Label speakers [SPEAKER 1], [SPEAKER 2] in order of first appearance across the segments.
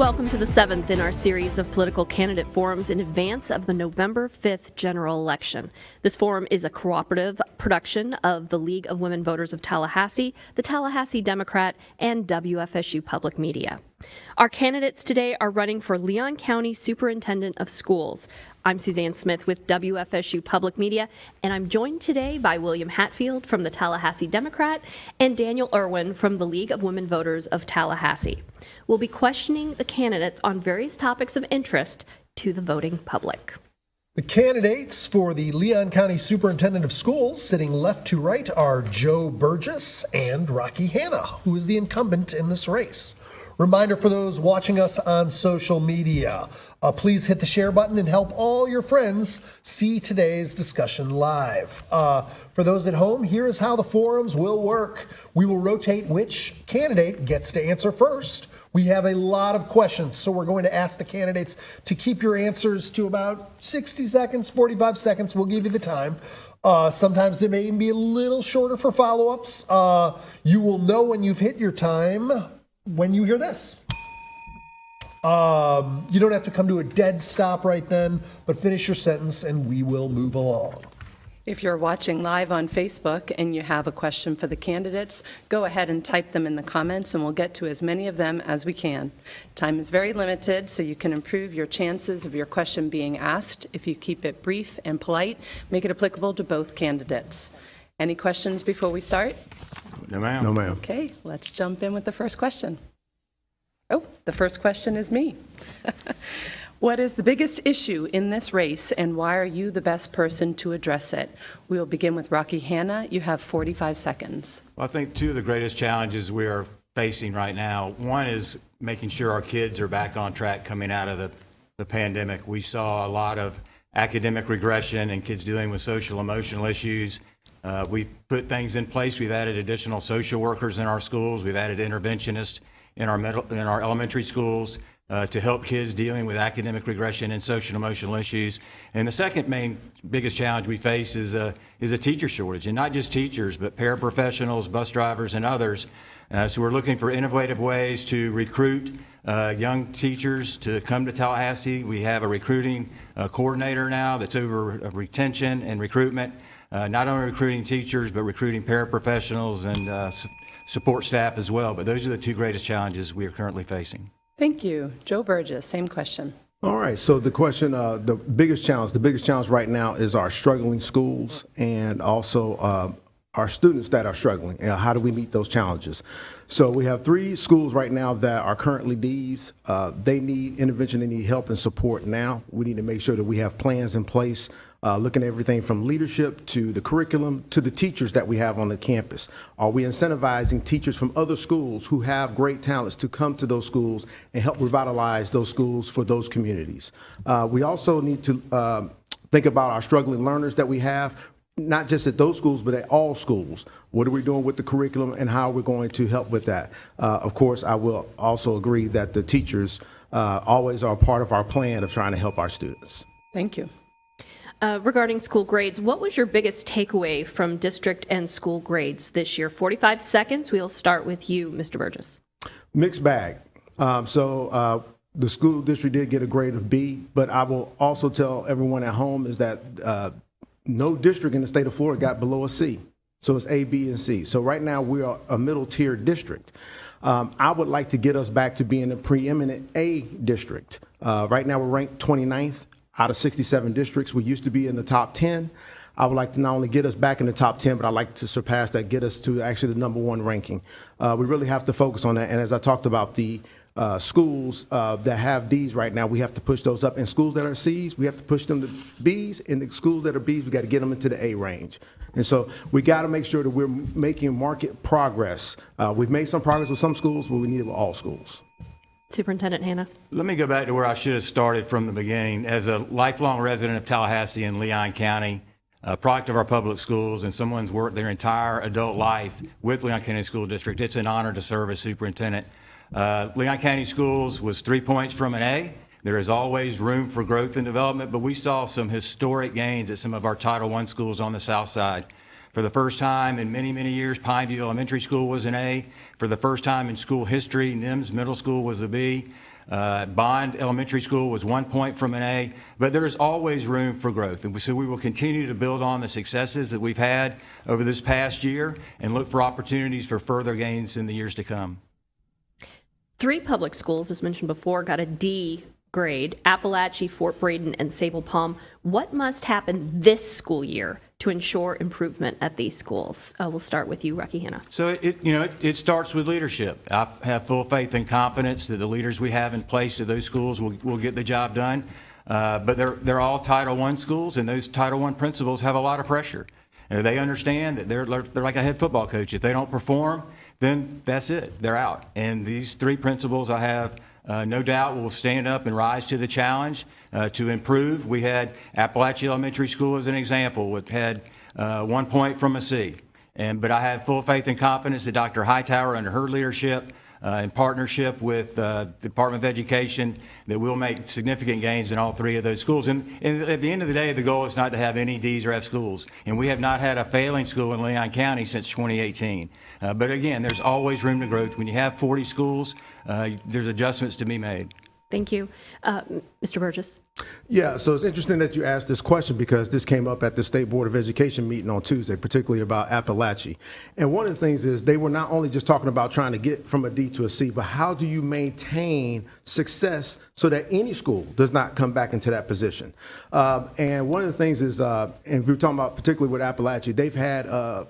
[SPEAKER 1] welcome to the 7th in our series of political candidate forums in advance of the November 5th general election. This forum is a cooperative production of the League of Women Voters of Tallahassee, the Tallahassee Democrat, and WFSU Public Media. Our candidates today are running for Leon County Superintendent of Schools. I'm Suzanne Smith with WFSU Public Media, and I'm joined today by William Hatfield from the Tallahassee Democrat and Daniel Irwin from the League of Women Voters of Tallahassee. We'll be questioning the candidates on various topics of interest to the voting public.
[SPEAKER 2] The candidates for the Leon County Superintendent of Schools, sitting left to right, are Joe Burgess and Rocky Hanna, who is the incumbent in this race. Reminder for those watching us on social media, please hit the share button and help all your friends see today's discussion live. For those at home, here is how the forums will work. We will rotate which candidate gets to answer first. We have a lot of questions, so we're going to ask the candidates to keep your answers to about 60 seconds, 45 seconds. We'll give you the time. Sometimes it may even be a little shorter for follow-ups. You will know when you've hit your time when you hear this. You don't have to come to a dead stop right then, but finish your sentence and we will move along.
[SPEAKER 3] If you're watching live on Facebook and you have a question for the candidates, go ahead and type them in the comments and we'll get to as many of them as we can. Time is very limited, so you can improve your chances of your question being asked if you keep it brief and polite, make it applicable to both candidates. Any questions before we start?
[SPEAKER 4] No, ma'am.
[SPEAKER 5] No, ma'am.
[SPEAKER 3] Okay, let's jump in with the first question. Oh, the first question is me. What is the biggest issue in this race, and why are you the best person to address it? We will begin with Rocky Hanna. You have 45 seconds.
[SPEAKER 4] Well, I think two of the greatest challenges we are facing right now, one is making sure our kids are back on track coming out of the pandemic. We saw a lot of academic regression and kids dealing with social emotional issues. We've put things in place. We've added additional social workers in our schools. We've added interventionists in our elementary schools to help kids dealing with academic regression and social emotional issues. And the second biggest challenge we face is a teacher shortage, and not just teachers, but paraprofessionals, bus drivers, and others. So we're looking for innovative ways to recruit young teachers to come to Tallahassee. We have a recruiting coordinator now that's over retention and recruitment. Not only recruiting teachers, but recruiting paraprofessionals and support staff as well. But those are the two greatest challenges we are currently facing.
[SPEAKER 3] Thank you. Joe Burgess, same question.
[SPEAKER 5] All right. So the question, the biggest challenge right now is our struggling schools and also our students that are struggling. How do we meet those challenges? So we have 3 schools right now that are currently Ds. They need intervention. They need help and support now. We need to make sure that we have plans in place, looking at everything from leadership to the curriculum to the teachers that we have on the campus. Are we incentivizing teachers from other schools who have great talents to come to those schools and help revitalize those schools for those communities? We also need to think about our struggling learners that we have, not just at those schools, but at all schools. What are we doing with the curriculum and how are we going to help with that? Of course, I will also agree that the teachers always are a part of our plan of trying to help our students.
[SPEAKER 3] Thank you.
[SPEAKER 1] Regarding school grades, what was your biggest takeaway from district and school grades this year? 45 seconds. We'll start with you, Mr. Burgess.
[SPEAKER 5] Mixed bag. The school district did get a grade of B, but I will also tell everyone at home is that no district in the state of Florida got below a C. So it's A, B, and C. So right now we are a middle tier district. I would like to get us back to being a preeminent A district. Right now we're ranked 29th. Out of 67 districts. We used to be in the top 10. I would like to not only get us back in the top 10, but I'd like to surpass that, get us to actually the #1 ranking. We really have to focus on that. And as I talked about the schools that have Ds right now, we have to push those up. And schools that are Cs, we have to push them to Bs. And the schools that are Bs, we got to get them into the A range. And so we got to make sure that we're making market progress. We've made some progress with some schools, but we need it with all schools.
[SPEAKER 1] Superintendent Hanna.
[SPEAKER 4] Let me go back to where I should have started from the beginning. As a lifelong resident of Tallahassee and Leon County, a product of our public schools, and someone's worked their entire adult life with Leon County School District, it's an honor to serve as superintendent. Leon County Schools was 3 points from an A. There is always room for growth and development, but we saw some historic gains at some of our Title I schools on the south side. For the first time in many, many years, Pineview Elementary School was an A. For the first time in school history, NIMS Middle School was a B. Bond Elementary School was 1 point from an A, but there is always room for growth. And so we will continue to build on the successes that we've had over this past year and look for opportunities for further gains in the years to come.
[SPEAKER 1] 3 public schools, as mentioned before, got a D grade: Appalachia, Fort Braden, and Sable Palm. What must happen this school year to ensure improvement at these schools? We'll start with you, Hanna.
[SPEAKER 4] So it starts with leadership. I have full faith and confidence that the leaders we have in place at those schools will get the job done. But they're all Title I schools, and those Title I principals have a lot of pressure. They understand that they're like a head football coach. If they don't perform, then that's it. They're out. And these 3 principals, I have no doubt, will stand up and rise to the challenge to improve. We had Appalachia Elementary School as an example, which had 1 point from a C. But I have full faith and confidence that Dr. Hightower, under her leadership, in partnership with the Department of Education, that we'll make significant gains in all 3 of those schools. And at the end of the day, the goal is not to have any D's or F schools. And we have not had a failing school in Leon County since 2018. But again, there's always room to growth. When you have 40 schools, there's adjustments to be made.
[SPEAKER 1] Thank you. Mr. Burgess.
[SPEAKER 5] Yeah, so it's interesting that you asked this question because this came up at the State Board of Education meeting on Tuesday, particularly about Appalachia. And one of the things is they were not only just talking about trying to get from a D to a C, but how do you maintain success so that any school does not come back into that position? And one of the things is, and we're talking about particularly with Appalachia, they've had a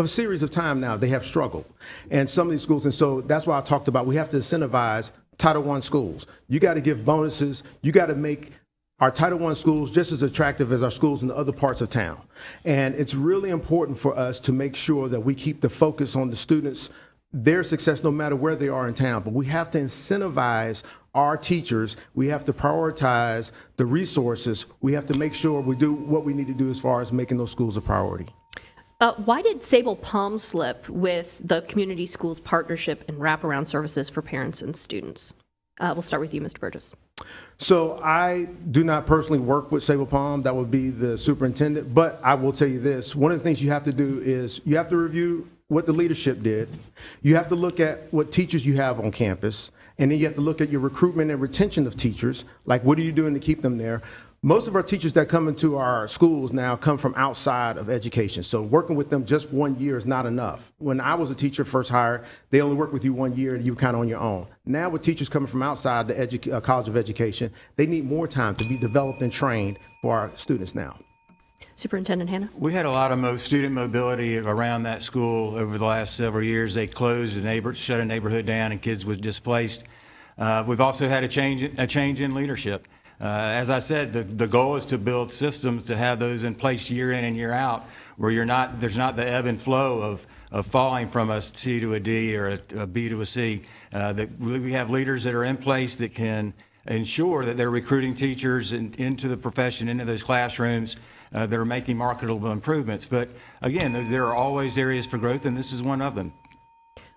[SPEAKER 5] series of time now they have struggled, and some of these schools, and so that's why I talked about we have to incentivize Title I schools. You got to give bonuses. You got to make our Title I schools just as attractive as our schools in the other parts of town. And it's really important for us to make sure that we keep the focus on the students, their success, no matter where they are in town. But we have to incentivize our teachers. We have to prioritize the resources. We have to make sure we do what we need to do as far as making those schools a priority.
[SPEAKER 1] Why did Sable Palm slip with the community schools partnership and wraparound services for parents and students? We'll start with you, Mr. Burgess.
[SPEAKER 5] So I do not personally work with Sable Palm. That would be the superintendent. But I will tell you this. One of the things you have to do is you have to review what the leadership did. You have to look at what teachers you have on campus. And then you have to look at your recruitment and retention of teachers. Like, what are you doing to keep them there? Most of our teachers that come into our schools now come from outside of education. So working with them just 1 year is not enough. When I was a teacher first hired, they only worked with you 1 year and you were kind of on your own. Now with teachers coming from outside the College of Education, they need more time to be developed and trained for our students now.
[SPEAKER 1] Superintendent Hanna.
[SPEAKER 4] We had a lot of student mobility around that school over the last several years. They closed shut a neighborhood down, and kids were displaced. We've also had a change in leadership. As I said, the goal is to build systems to have those in place year in and year out, where there's not the ebb and flow of falling from a C to a D or a B to a C. That we have leaders that are in place that can ensure that they're recruiting teachers into the profession, into those classrooms, that are making marketable improvements. But again, there are always areas for growth, and this is one of them.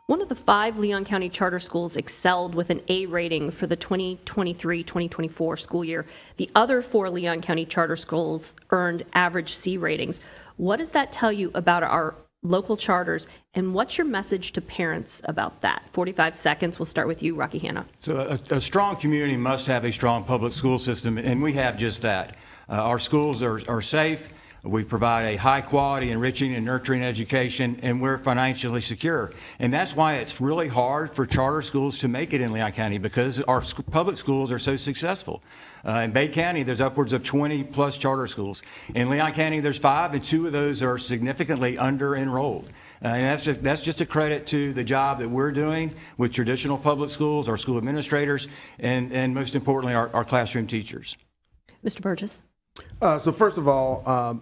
[SPEAKER 1] One of the 5 Leon County charter schools excelled with an A rating for the 2023-2024 school year. The other 4 Leon County charter schools earned average C ratings. What does that tell you about our local charters, and what's your message to parents about that? 45 seconds. We'll start with you, Hanna.
[SPEAKER 4] So a strong community must have a strong public school system, and we have just that. Our schools are safe. We provide a high-quality, enriching, and nurturing education, and we're financially secure. And that's why it's really hard for charter schools to make it in Leon County, because our public schools are so successful. In Bay County, there's upwards of 20-plus charter schools. In Leon County, there's 5, and 2 of those are significantly under-enrolled. And that's just a credit to the job that we're doing with traditional public schools, our school administrators, and most importantly, our classroom teachers.
[SPEAKER 1] Mr. Burgess.
[SPEAKER 5] So first of all,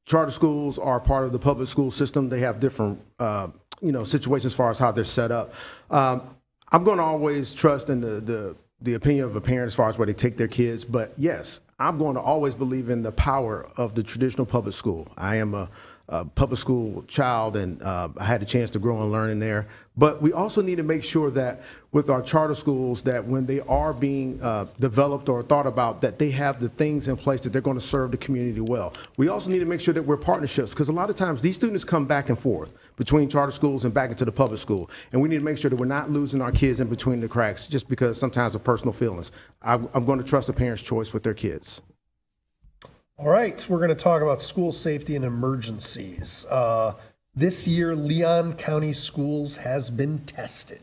[SPEAKER 5] charter schools are part of the public school system. They have different, situations as far as how they're set up. I'm going to always trust in the opinion of a parent as far as where they take their kids. But yes, I'm going to always believe in the power of the traditional public school. I am a public school child, and I had a chance to grow and learn in there. But we also need to make sure that with our charter schools, that when they are being developed or thought about, that they have the things in place that they're going to serve the community well. We also need to make sure that we're partnerships, because a lot of times these students come back and forth between charter schools and back into the public school. And we need to make sure that we're not losing our kids in between the cracks just because sometimes of personal feelings. I'm going to trust a parent's choice with their kids.
[SPEAKER 2] All right, we're going to talk about school safety and emergencies. This year, Leon County Schools has been tested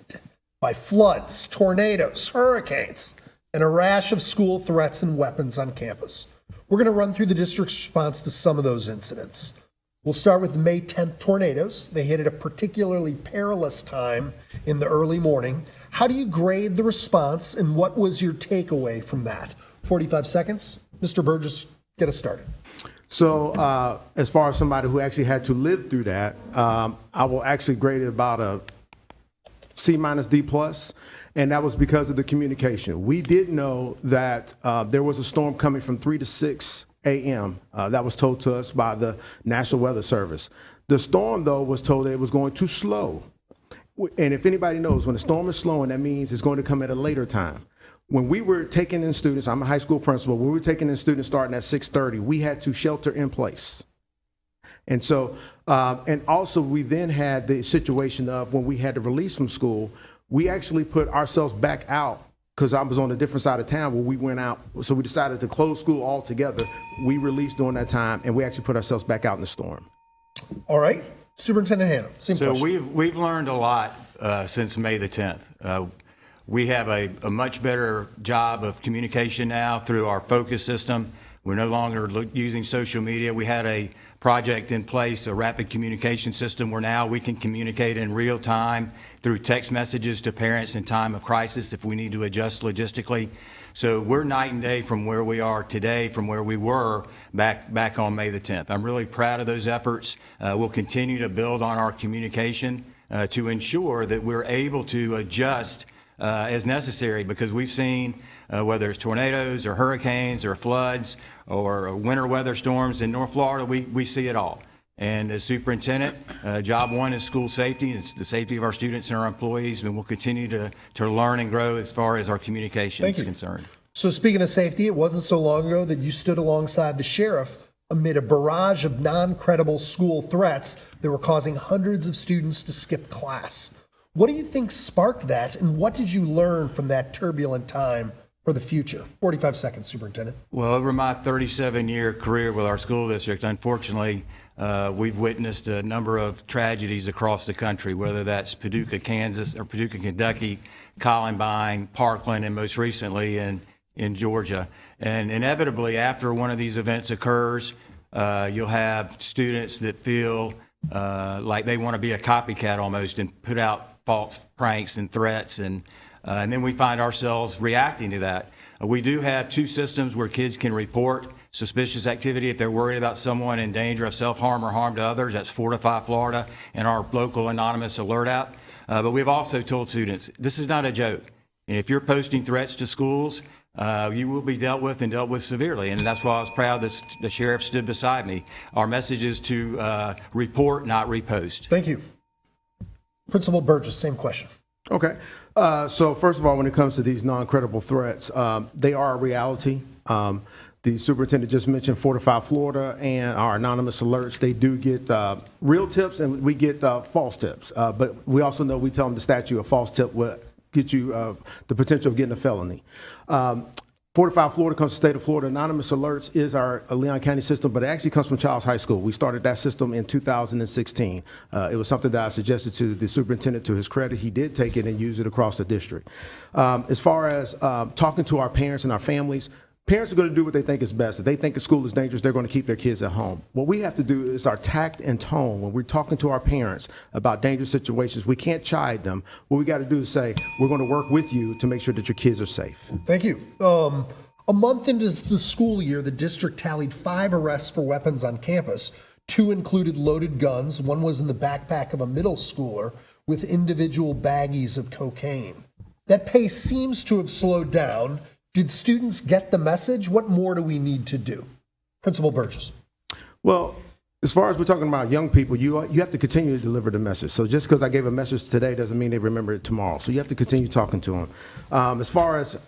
[SPEAKER 2] by floods, tornadoes, hurricanes, and a rash of school threats and weapons on campus. We're going to run through the district's response to some of those incidents. We'll start with May 10th tornadoes. They hit at a particularly perilous time in the early morning. How do you grade the response, and what was your takeaway from that? 45 seconds. Mr. Burgess, get us started.
[SPEAKER 5] So as far as somebody who actually had to live through that, I will actually grade it about a C- D+, and that was because of the communication. We did know that there was a storm coming from 3 to 6 a.m. That was told to us by the National Weather Service. The storm, though, was told that it was going too slow. And if anybody knows, when a storm is slowing, that means it's going to come at a later time. When we were taking in students, I'm a high school principal, when we were taking in students starting at 6:30, we had to shelter in place. And so, and also we then had the situation of when we had to release from school, we actually put ourselves back out because I was on a different side of town where we went out. So we decided to close school altogether. We released during that time, and we actually put ourselves back out in the storm.
[SPEAKER 2] All right, Superintendent Hanna, same question.
[SPEAKER 4] So we've learned a lot since May the 10th. We have a much better job of communication now through our focus system. We're no longer using social media. We had a project in place, a rapid communication system, where now we can communicate in real time through text messages to parents in time of crisis if we need to adjust logistically. So we're night and day from where we are today, from where we were back on May the 10th. I'm really proud of those efforts. We'll continue to build on our communication to ensure that we're able to adjust as necessary, because we've seen whether it's tornadoes or hurricanes or floods or winter weather storms in North Florida, we see it all. And as superintendent, job one is school safety. It's the safety of our students and our employees, and we'll continue to learn and grow as far as our communication is concerned.
[SPEAKER 2] So speaking of safety, it wasn't so long ago that you stood alongside the sheriff amid a barrage of non-credible school threats that were causing hundreds of students to skip class. What do you think sparked that, and what did you learn from that turbulent time for the future? 45 seconds, Superintendent.
[SPEAKER 4] Well, over my 37-year career with our school district, unfortunately, we've witnessed a number of tragedies across the country, whether that's Paducah, Kansas, or Paducah, Kentucky, Columbine, Parkland, and most recently in Georgia. And inevitably, after one of these events occurs, you'll have students that feel like they want to be a copycat almost and put out false pranks and threats, and then we find ourselves reacting to that. We do have two systems where kids can report suspicious activity if they're worried about someone in danger of self-harm or harm to others. That's Fortify Florida and our local anonymous alert app. But we've also told students, this is not a joke. And if you're posting threats to schools, you will be dealt with and dealt with severely. And that's why I was proud that the sheriff stood beside me. Our message is to report, not repost.
[SPEAKER 2] Thank you. Principal Burgess, same question.
[SPEAKER 5] Okay. So first of all, when it comes to these non-credible threats, they are a reality. The superintendent just mentioned Fortify Florida and our anonymous alerts. They do get real tips, and we get false tips. But we also know, we tell them the statute, a false tip will get you the potential of getting a felony. Fortify Florida comes from the state of Florida. Anonymous alerts is our Leon County system, but it actually comes from Childs High School. We started that system in 2016. It was something that I suggested to the superintendent. To his credit, he did take it and use it across the district. As far as talking to our parents and our families, parents are going to do what they think is best. If they think a school is dangerous, they're going to keep their kids at home. What we have to do is our tact and tone. When we're talking to our parents about dangerous situations, we can't chide them. What we got to do is say, we're going to work with you to make sure that your kids are safe.
[SPEAKER 2] Thank you. A month into the school year, the district tallied 5 arrests for weapons on campus. 2 included loaded guns. 1 was in the backpack of a middle schooler with individual baggies of cocaine. That pace seems to have slowed down. Did students get the message? What more do we need to do? Principal Burgess.
[SPEAKER 5] Well, As far as we're talking about young people, you have to continue to deliver the message. So just because I gave a message today doesn't mean they remember it tomorrow. So you have to continue talking to them. As far as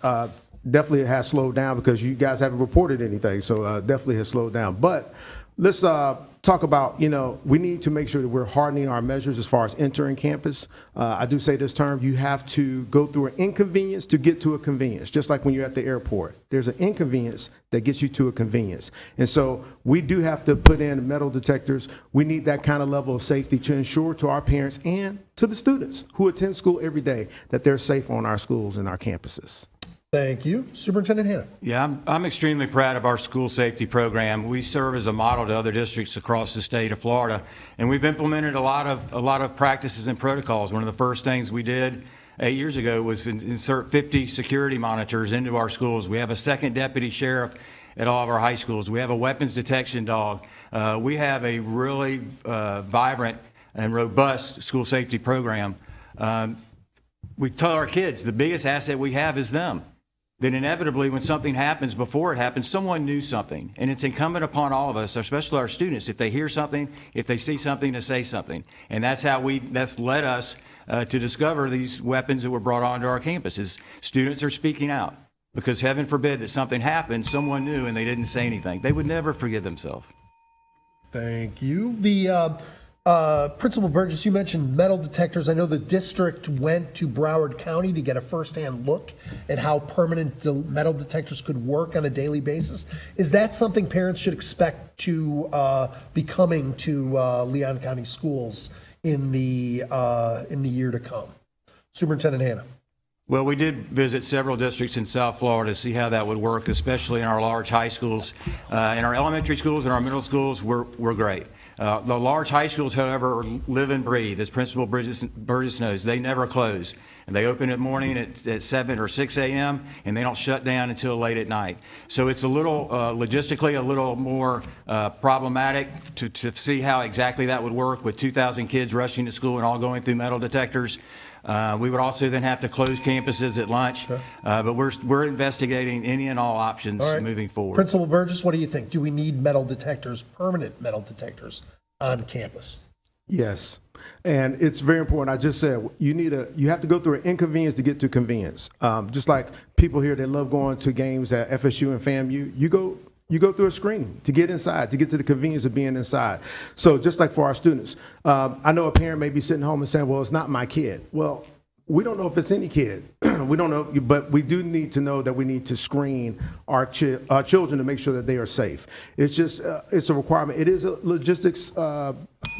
[SPEAKER 5] definitely it has slowed down because you guys haven't reported anything. So definitely has slowed down. But let's talk about, we need to make sure that we're hardening our measures as far as entering campus. I do say this term, you have to go through an inconvenience to get to a convenience, just like when you're at the airport. There's an inconvenience that gets you to a convenience. And so we do have to put in metal detectors. We need that kind of level of safety to ensure to our parents and to the students who attend school every day that they're safe on our schools and our campuses.
[SPEAKER 2] Thank you. Superintendent Hanna.
[SPEAKER 4] Yeah, I'm extremely proud of our school safety program. We serve as a model to other districts across the state of Florida, and we've implemented a lot of practices and protocols. One of the first things we did 8 years ago was insert 50 security monitors into our schools. We have a second deputy sheriff at all of our high schools. We have a weapons detection dog. We have a really vibrant and robust school safety program. We tell our kids the biggest asset we have is them. Then inevitably, when something happens, before it happens, someone knew something. And it's incumbent upon all of us, especially our students, if they hear something, if they see something, to say something. And that's led us to discover these weapons that were brought onto our campuses. Students are speaking out because heaven forbid that something happened, someone knew and they didn't say anything. They would never forgive themselves.
[SPEAKER 2] Thank you. Principal Burgess, you mentioned metal detectors. I know the district went to Broward County to get a firsthand look at how permanent metal detectors could work on a daily basis. Is that something parents should expect to be coming to Leon County schools in the year to come? Superintendent Hanna.
[SPEAKER 4] Well, we did visit several districts in South Florida to see how that would work, especially in our large high schools. In our elementary schools and our middle schools, we're great. The large high schools, however, live and breathe. As Principal Burgess knows, they never close. And they open at morning at 7 or 6 a.m., and they don't shut down until late at night. So it's a little, logistically, a little more problematic to see how exactly that would work with 2,000 kids rushing to school and all going through metal detectors. We would also then have to close campuses at lunch, but we're investigating any and all options moving forward. Principal
[SPEAKER 2] Burgess, what do you think? Do we need metal detectors, permanent metal detectors on campus?
[SPEAKER 5] Yes, and it's very important. I just said you have to go through an inconvenience to get to convenience. Just like people here that love going to games at FSU and FAMU, you go through a screening to get inside, to get to the convenience of being inside. So just like for our students, I know a parent may be sitting home and saying, well, it's not my kid. Well, we don't know if it's any kid. We don't know, but we do need to know that we need to screen our children to make sure that they are safe. It's just, it's a requirement. It is a logistics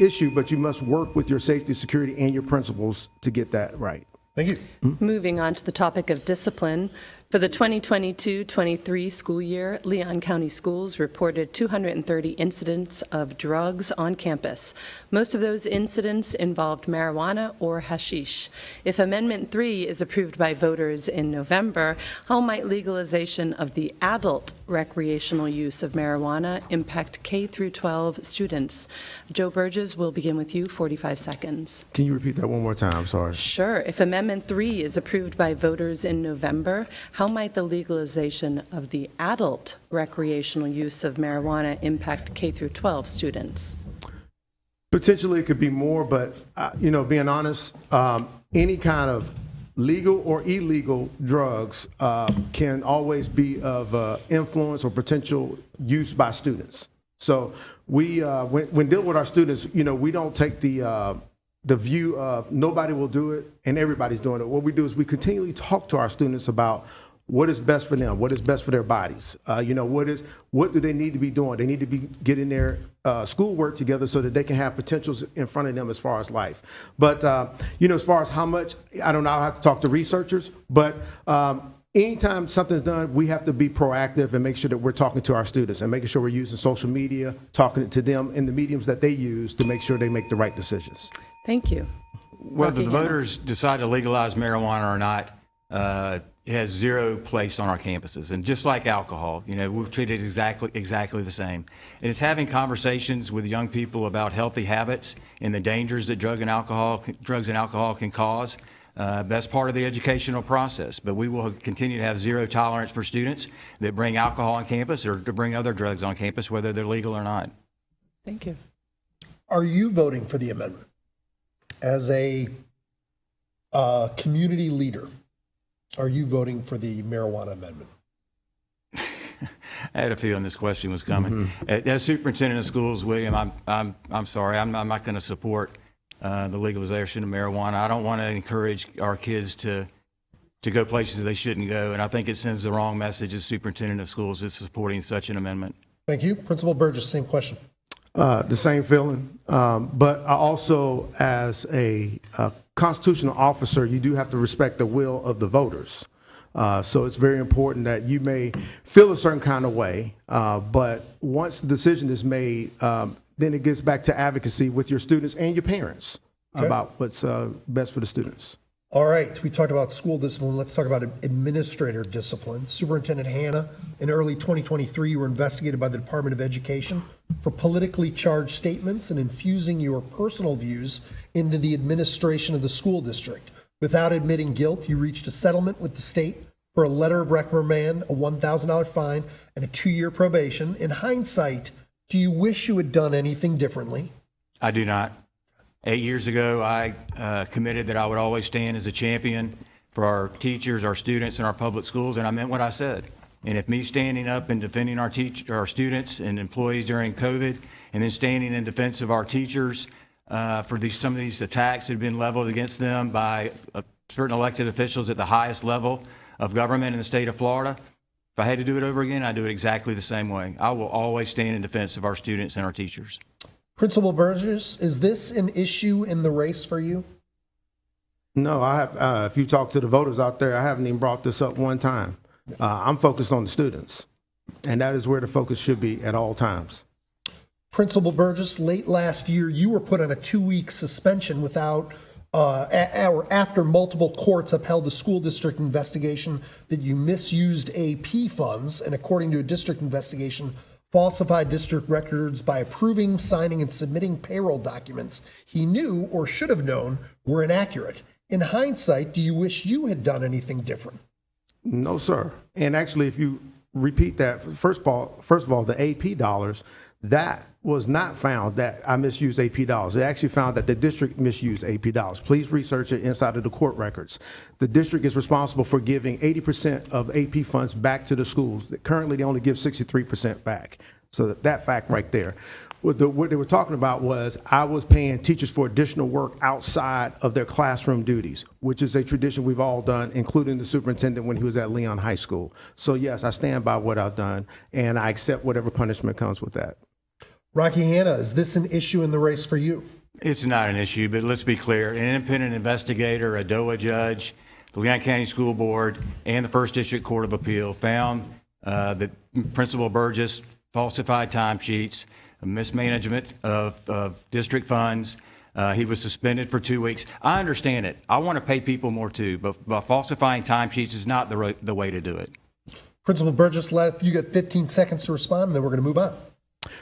[SPEAKER 5] issue, but you must work with your safety, security, and your principals to get that right.
[SPEAKER 2] Thank you.
[SPEAKER 3] Moving on to the topic of discipline. For the 2022-23 school year, Leon County Schools reported 230 incidents of drugs on campus. Most of those incidents involved marijuana or hashish. If Amendment 3 is approved by voters in November, how might legalization of the adult recreational use of marijuana impact K through 12 students? Joe Burgess, we'll begin with you, 45 seconds.
[SPEAKER 5] Can you repeat that one more time? I'm sorry.
[SPEAKER 3] Sure. If Amendment 3 is approved by voters in November, how might the legalization of the adult recreational use of marijuana impact K through 12 students?
[SPEAKER 5] Potentially it could be more, but being honest, any kind of legal or illegal drugs can always be of influence or potential use by students. So we, when dealing with our students, we don't take the view of nobody will do it and everybody's doing it. What we do is we continually talk to our students about what is best for them, what is best for their bodies. What do they need to be doing? They need to be getting their schoolwork together so that they can have potentials in front of them as far as life. But, as far as how much, I don't know, I'll have to talk to researchers, but anytime something's done, we have to be proactive and make sure that we're talking to our students and making sure we're using social media, talking to them in the mediums that they use to make sure they make the right decisions.
[SPEAKER 3] Thank you.
[SPEAKER 4] Whether the voters decide to legalize marijuana or not, it has zero place on our campuses. And just like alcohol, we've treated it exactly the same. And it's having conversations with young people about healthy habits and the dangers that drugs and alcohol can cause. That's part of the educational process. But we will continue to have zero tolerance for students that bring alcohol on campus or to bring other drugs on campus, whether they're legal or not.
[SPEAKER 3] Thank you.
[SPEAKER 2] Are you voting for the amendment as a community leader? Are you voting for the marijuana amendment?
[SPEAKER 4] I had a feeling this question was coming. As superintendent of schools, William, I'm sorry, I'm not going to support the legalization of marijuana. I don't want to encourage our kids to go places they shouldn't go, and I think it sends the wrong message as superintendent of schools is supporting such an amendment.
[SPEAKER 2] Thank you. Principal Burgess, same question.
[SPEAKER 5] The same feeling, but I also, as a constitutional officer, you do have to respect the will of the voters. So it's very important that you may feel a certain kind of way, but once the decision is made, then it gets back to advocacy with your students and your parents about what's best for the students.
[SPEAKER 2] All right, we talked about school discipline. Let's talk about administrator discipline. Superintendent Hanna, in early 2023, you were investigated by the Department of Education for politically charged statements and infusing your personal views into the administration of the school district. Without admitting guilt, you reached a settlement with the state for a letter of reprimand, a $1,000 fine, and a 2-year probation. In hindsight, do you wish you had done anything differently?
[SPEAKER 4] I do not. 8 years ago, I committed that I would always stand as a champion for our teachers, our students, and our public schools, and I meant what I said. And if me standing up and defending our students and employees during COVID, and then standing in defense of our teachers for some of these attacks that have been leveled against them by certain elected officials at the highest level of government in the state of Florida, if I had to do it over again, I'd do it exactly the same way. I will always stand in defense of our students and our teachers.
[SPEAKER 2] Principal Burgess, is this an issue in the race for you?
[SPEAKER 5] No, I have. If you talk to the voters out there, I haven't even brought this up one time. I'm focused on the students, and that is where the focus should be at all times.
[SPEAKER 2] Principal Burgess, late last year, you were put on a 2-week suspension without, after multiple courts upheld the school district investigation that you misused AP funds, and according to a district investigation, falsified district records by approving, signing, and submitting payroll documents he knew or should have known were inaccurate. In hindsight, do you wish you had done anything different?
[SPEAKER 5] No, sir. And actually, if you repeat that, first of all, the AP dollars, that was not found that I misused AP dollars. They actually found that the district misused AP dollars. Please research it inside of the court records. The district is responsible for giving 80% of AP funds back to the schools. Currently, they only give 63% back. So that fact right there. What they were talking about was I was paying teachers for additional work outside of their classroom duties, which is a tradition we've all done, including the superintendent when he was at Leon High School. So yes, I stand by what I've done, and I accept whatever punishment comes with that.
[SPEAKER 2] Rocky Hanna, is this an issue in the race for you?
[SPEAKER 4] It's not an issue, but let's be clear. An independent investigator, a DOA judge, the Leon County School Board, and the First District Court of Appeal found that Principal Burgess falsified timesheets, mismanagement of district funds. He was suspended for 2 weeks. I understand it. I want to pay people more too, but falsifying timesheets is not the way to do it.
[SPEAKER 2] Principal Burgess, you got 15 seconds to respond, and then we're going to move on.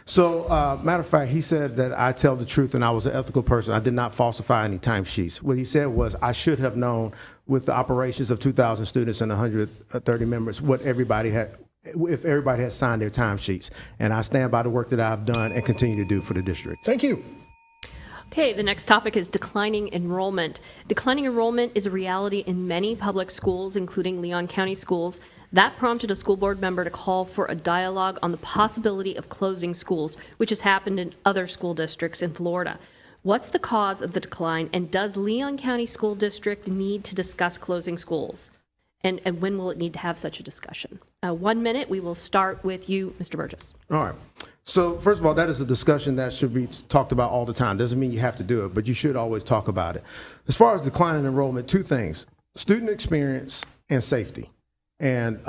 [SPEAKER 5] So, matter of fact, he said that I tell the truth and I was an ethical person. I did not falsify any timesheets. What he said was I should have known with the operations of 2,000 students and 130 members what everybody had, if everybody had signed their timesheets. And I stand by the work that I've done and continue to do for the district.
[SPEAKER 2] Thank you.
[SPEAKER 1] Okay, the next topic is declining enrollment. Declining enrollment is a reality in many public schools, including Leon County schools. That prompted a school board member to call for a dialogue on the possibility of closing schools, which has happened in other school districts in Florida. What's the cause of the decline, and does Leon County School District need to discuss closing schools? And when will it need to have such a discussion? 1 minute, we will start with you, Mr. Burgess.
[SPEAKER 5] All right. So first of all, that is a discussion that should be talked about all the time. Doesn't mean you have to do it, but you should always talk about it. As far as declining enrollment, 2 things: student experience and safety. And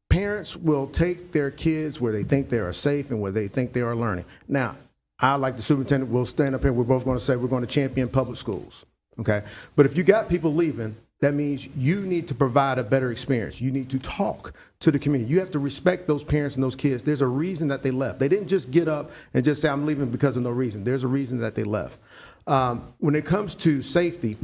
[SPEAKER 5] parents will take their kids where they think they are safe and where they think they are learning. Now, I, like the superintendent, will stand up here. We're both going to say we're going to champion public schools. Okay. But if you got people leaving, that means you need to provide a better experience. You need to talk to the community. You have to respect those parents and those kids. There's a reason that they left. They didn't just get up and just say, I'm leaving because of no reason. There's a reason that they left. When it comes to safety,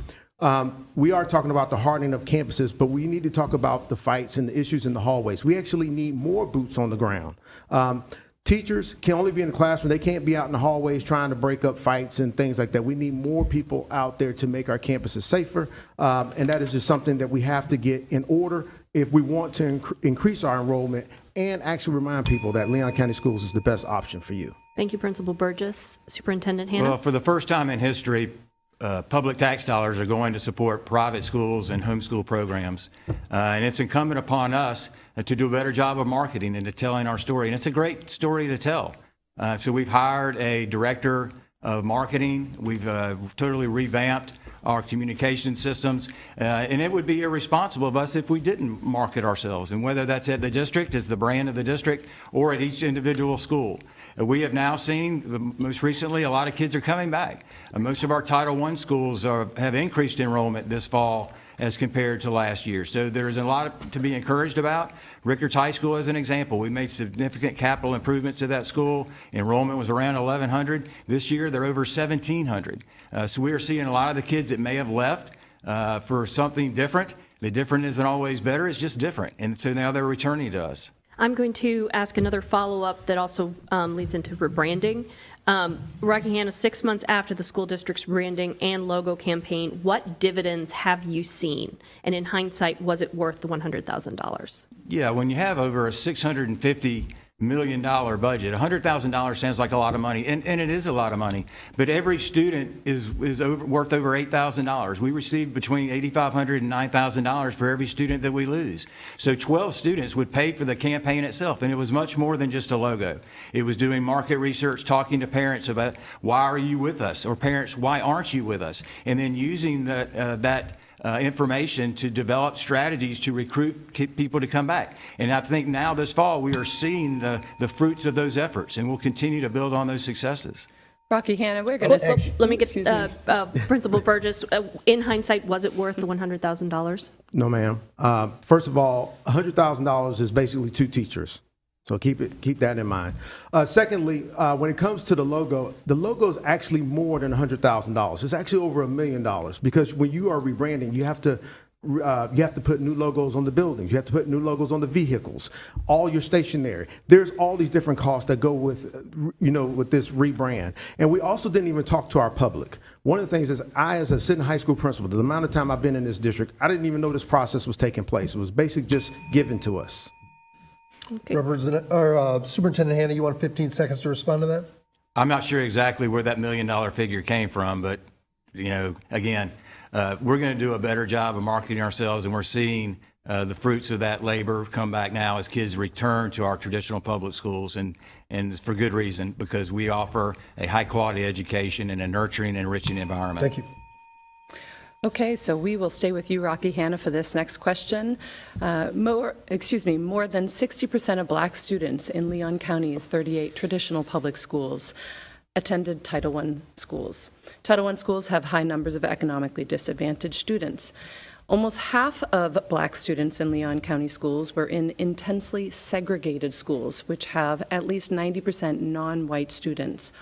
[SPEAKER 5] we are talking about the hardening of campuses, but we need to talk about the fights and the issues in the hallways. We actually need more boots on the ground. Teachers can only be in the classroom. They can't be out in the hallways trying to break up fights and things like that. We need more people out there to make our campuses safer, and that is just something that we have to get in order if we want to increase our enrollment and actually remind people that Leon County Schools is the best option for you.
[SPEAKER 1] Thank you, Principal Burgess. Superintendent Hanna?
[SPEAKER 4] Well, for the first time in history, public tax dollars are going to support private schools and homeschool programs. And it's incumbent upon us to do a better job of marketing and to telling our story. And it's a great story to tell. So we've hired a director of marketing. We've totally revamped our communication systems. And it would be irresponsible of us if we didn't market ourselves. And whether that's at the district, as the brand of the district, or at each individual school. We have now seen, most recently, a lot of kids are coming back. Most of our Title I schools have increased enrollment this fall as compared to last year. So there's a lot to be encouraged about. Rickards High School as an example. We made significant capital improvements to that school. Enrollment was around 1,100. This year, they're over 1,700. So we are seeing a lot of the kids that may have left for something different. The different isn't always better, it's just different. And so now they're returning to us.
[SPEAKER 1] I'm going to ask another follow-up that also leads into rebranding. Rocky Hanna, 6 months after the school district's branding and logo campaign, what dividends have you seen? And in hindsight, was it worth the $100,000?
[SPEAKER 4] Yeah, when you have over a $650 million budget, $100,000 sounds like a lot of money, and it is a lot of money. But every student is worth over $8,000. We receive between $8,500 and $9,000 for every student that we lose. So 12 students would pay for the campaign itself, and it was much more than just a logo. It was doing market research, talking to parents about why are you with us, or parents, why aren't you with us, and then using that information to develop strategies to recruit people to come back. And I think now this fall we are seeing the fruits of those efforts, and we'll continue to build on those successes.
[SPEAKER 3] Rocky Hanna, we're going to...
[SPEAKER 1] Let me get Principal Burgess. In hindsight, was it worth the $100,000?
[SPEAKER 5] No, ma'am. First of all, $100,000 is basically 2 teachers. So keep that in mind. Secondly, when it comes to the logo is actually more than $100,000. It's actually over $1 million, because when you are rebranding, you have to put new logos on the buildings. You have to put new logos on the vehicles, all your stationery. There's all these different costs that go with, with this rebrand. And we also didn't even talk to our public. One of the things is, I, as a sitting high school principal, the amount of time I've been in this district, I didn't even know this process was taking place. It was basically just given to us.
[SPEAKER 1] Okay.
[SPEAKER 2] Superintendent Hanna, you want 15 seconds to respond to that?
[SPEAKER 4] I'm not sure exactly where that $1 million figure came from, but again, we're going to do a better job of marketing ourselves, and we're seeing the fruits of that labor come back now as kids return to our traditional public schools, and it's for good reason, because we offer a high quality education and a nurturing, enriching environment.
[SPEAKER 2] Thank you.
[SPEAKER 3] Okay, so we will stay with you, Rocky Hanna, for this next question. More than 60% of black students in Leon County's 38 traditional public schools attended Title I schools. Title I schools have high numbers of economically disadvantaged students. Almost half of black students in Leon County schools were in intensely segregated schools, which have at least 90% non-white students.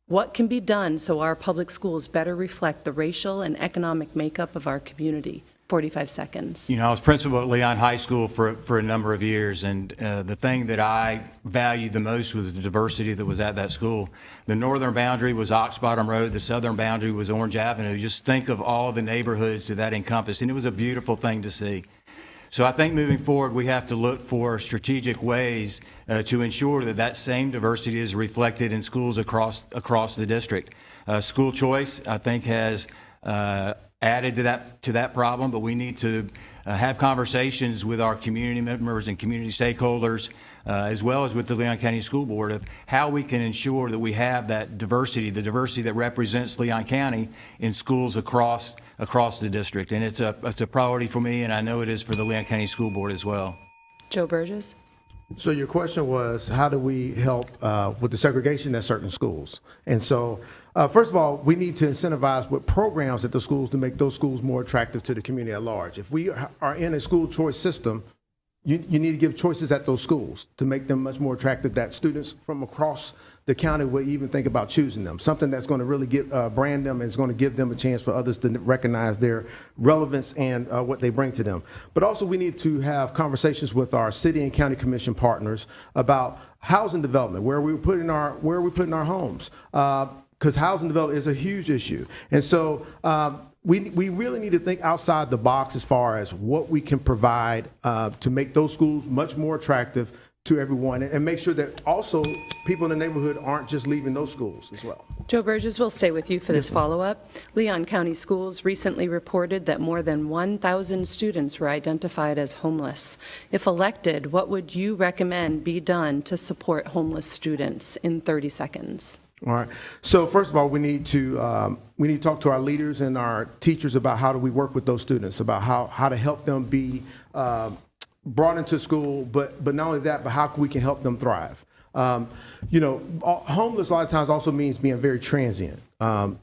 [SPEAKER 3] What can be done so our public schools better reflect the racial and economic makeup of our community? 45 seconds.
[SPEAKER 4] I was principal at Leon High School for a number of years, and the thing that I valued the most was the diversity that was at that school. The northern boundary was Ox Bottom Road, the southern boundary was Orange Avenue. Just think of all the neighborhoods that encompassed, and it was a beautiful thing to see. So I think moving forward, we have to look for strategic ways to ensure that same diversity is reflected in schools across the district. School choice, I think, has added to that problem, but we need to have conversations with our community members and community stakeholders, as well as with the Leon County School Board, of how we can ensure that we have that diversity, the diversity that represents Leon County in schools across the district. And it's a priority for me, and I know it is for the Leon County School Board as well.
[SPEAKER 3] Joe Burgess.
[SPEAKER 5] So your question was, how do we help with the segregation at certain schools? And so, first of all, we need to incentivize with programs at the schools to make those schools more attractive to the community at large. If we are in a school choice system, you need to give choices at those schools to make them much more attractive that students from across the county will even think about choosing them. Something that's going to really brand them and is going to give them a chance for others to recognize their relevance and what they bring to them. But also we need to have conversations with our city and county commission partners about housing development, where we're putting our homes, because housing development is a huge issue. And so we really need to think outside the box as far as what we can provide to make those schools much more attractive to everyone, and make sure that also people in the neighborhood aren't just leaving those schools as well.
[SPEAKER 3] Joe Burgess will stay with you for this follow-up. Leon County Schools recently reported that more than 1,000 students were identified as homeless. If elected, what would you recommend be done to support homeless students in 30 seconds?
[SPEAKER 5] All right. So first of all, we need to talk to our leaders and our teachers about how do we work with those students, about how to help them be brought into school, but not only that, but how we can help them thrive. Homeless a lot of times also means being very transient.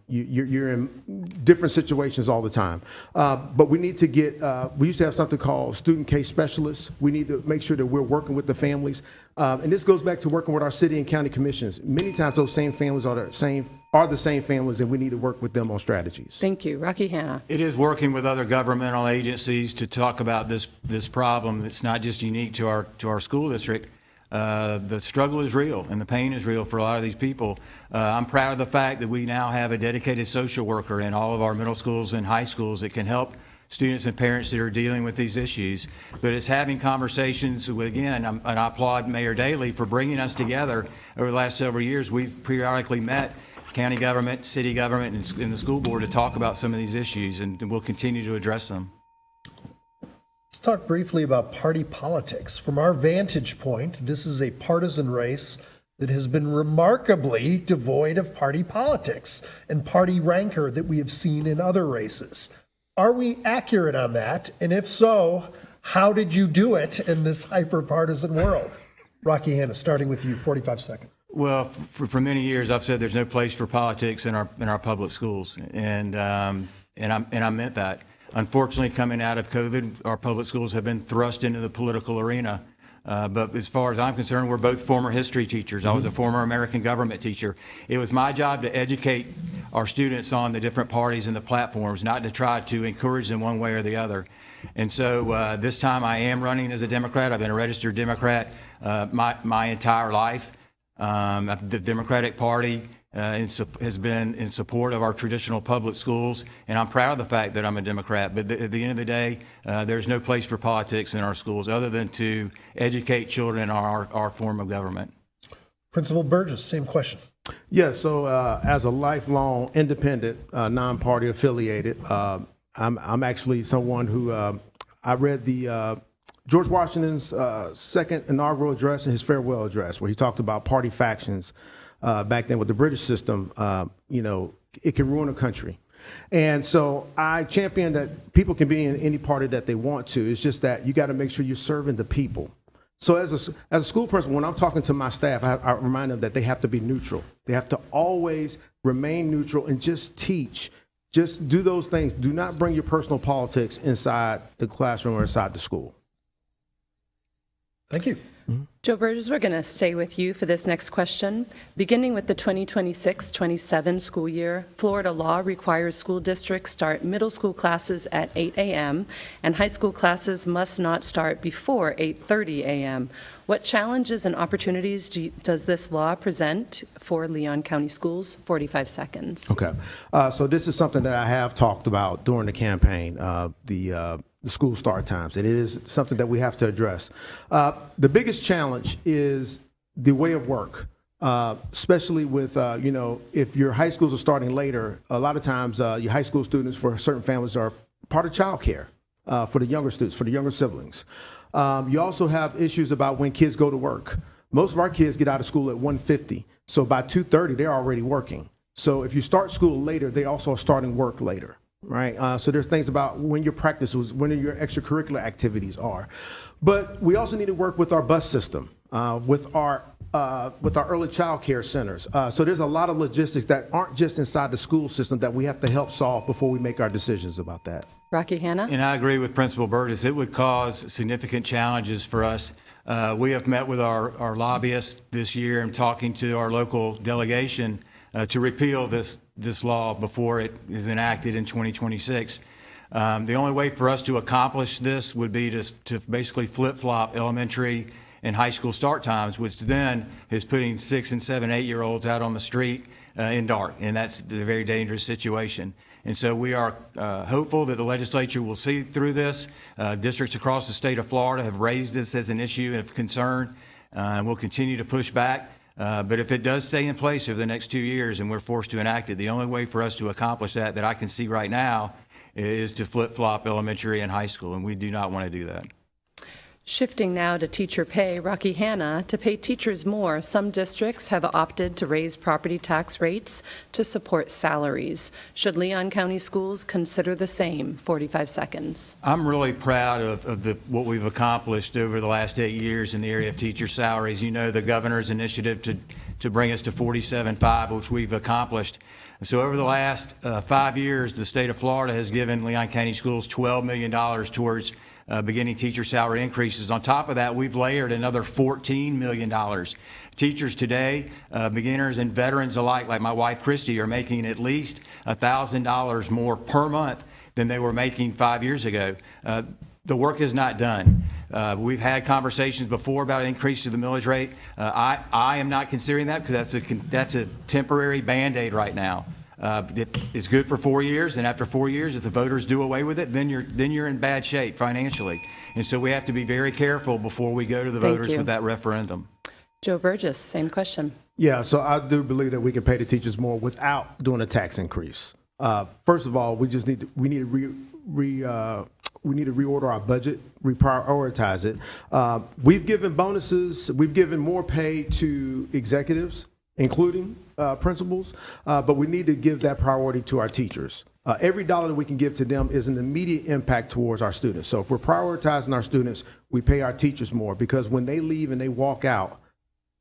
[SPEAKER 5] You're in different situations all the time. But we need to we used to have something called student case specialists. We need to make sure that we're working with the families. And this goes back to working with our city and county commissions. Many times those same families are the same families, and we need to work with them on strategies.
[SPEAKER 3] Thank you. Rocky Hanna.
[SPEAKER 4] It is working with other governmental agencies to talk about this problem. It's not just unique to our school district. The struggle is real and the pain is real for a lot of these people. I'm proud of the fact that we now have a dedicated social worker in all of our middle schools and high schools that can help students and parents that are dealing with these issues. But it's having conversations with, again, and I applaud Mayor Daley for bringing us together over the last several years. We've periodically met county government, city government, and the school board to talk about some of these issues, and we'll continue to address them.
[SPEAKER 2] Let's talk briefly about party politics. From our vantage point, this is a partisan race that has been remarkably devoid of party politics and party rancor that we have seen in other races. Are we accurate on that? And if so, how did you do it in this hyper-partisan world? Rocky Hanna, starting with you, 45 seconds.
[SPEAKER 4] Well, for many years, I've said there's no place for politics in our public schools, and I meant that. Unfortunately, coming out of COVID, our public schools have been thrust into the political arena. But as far as I'm concerned, we're both former history teachers. I was a former American government teacher. It was my job to educate our students on the different parties and the platforms, not to try to encourage them one way or the other. And so this time I am running as a Democrat. I've been a registered Democrat my entire life. The Democratic Party has been in support of our traditional public schools, and I'm proud of the fact that I'm a Democrat. But at the end of the day, there's no place for politics in our schools other than to educate children on our form of government. Principal
[SPEAKER 2] Burgess, same question.
[SPEAKER 5] Yeah, so as a lifelong independent, non-party affiliated, I'm actually someone who I read the George Washington's second inaugural address and his farewell address, where he talked about party factions. Back then with the British system, it can ruin a country. And so I champion that people can be in any party that they want to. It's just that you got to make sure you're serving the people. So as a school person, when I'm talking to my staff, I remind them that they have to be neutral. They have to always remain neutral and just teach. Just do those things. Do not bring your personal politics inside the classroom or inside the school.
[SPEAKER 2] Thank you.
[SPEAKER 3] Joe Burgess, we're going to stay with you for this next question. Beginning with the 2026-27 school year, Florida law requires school districts start middle school classes at 8 a.m. and high school classes must not start before 8:30 a.m. What challenges and opportunities does this law present for Leon County schools? 45 seconds.
[SPEAKER 5] Okay. So this is something that I have talked about during the campaign, the school start times. It is something that we have to address. The biggest challenge is the way of work, especially with, if your high schools are starting later, a lot of times your high school students for certain families are part of child care for the younger students, for the younger siblings. You also have issues about when kids go to work. Most of our kids get out of school at 1:50, so by 2:30 they're already working. So if you start school later, they also are starting work later. Right. So there's things about when your practice was, when your extracurricular activities are. But we also need to work with our bus system, with our with our early child care centers. So there's a lot of logistics that aren't just inside the school system that we have to help solve before we make our decisions about that.
[SPEAKER 3] Rocky Hanna?
[SPEAKER 4] And I agree with Principal Burgess. It would cause significant challenges for us. We have met with our lobbyists this year and talking to our local delegation to repeal this law before it is enacted in 2026. The only way for us to accomplish this would be to basically flip-flop elementary and high school start times, which then is putting 6 and 7, 8-year-olds out on the street in dark, and that's a very dangerous situation. And so we are hopeful that the legislature will see through this. Districts across the state of Florida have raised this as an issue of concern, and we'll continue to push back. But if it does stay in place over the next 2 years and we're forced to enact it, the only way for us to accomplish that I can see right now is to flip-flop elementary and high school, and we do not want to do that.
[SPEAKER 3] Shifting now to teacher pay, Rocky Hanna, to pay teachers more, some districts have opted to raise property tax rates to support salaries. Should Leon County Schools consider the same? 45 seconds.
[SPEAKER 4] I'm really proud of what we've accomplished over the last 8 years in the area of teacher salaries. You know, the governor's initiative to bring us to 47.5, which we've accomplished. So over the last 5 years, the state of Florida has given Leon County Schools $12 million towards beginning teacher salary increases. On top of that, we've layered another $14 million. Teachers today, beginners and veterans alike, like my wife Christy, are making at least $1,000 more per month than they were making 5 years ago. The work is not done. We've had conversations before about an increase to the millage rate. I am not considering that because that's a temporary Band-Aid right now. It's good for 4 years, and after 4 years, if the voters do away with it, then you're in bad shape financially. And so we have to be very careful before we go to the voters with that referendum.
[SPEAKER 3] Joe Burgess, same question.
[SPEAKER 5] Yeah, so I do believe that we can pay the teachers more without doing a tax increase. First of all, we need to reorder our budget, reprioritize it. We've given bonuses, we've given more pay to executives, including principals, but we need to give that priority to our teachers. Every dollar that we can give to them is an immediate impact towards our students. So if we're prioritizing our students, we pay our teachers more, because when they leave and they walk out,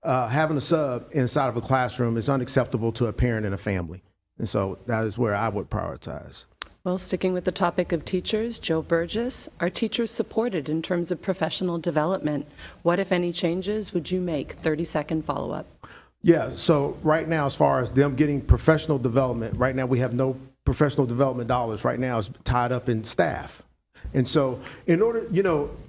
[SPEAKER 5] having a sub inside of a classroom is unacceptable to a parent and a family. And so that is where I would prioritize.
[SPEAKER 3] Well, sticking with the topic of teachers, Joe Burgess, are teachers supported in terms of professional development? What, if any, changes would you make? 30-second follow-up.
[SPEAKER 5] Yeah, so right now, as far as them getting professional development, right now we have no professional development dollars. Right now it's tied up in staff. And so in order,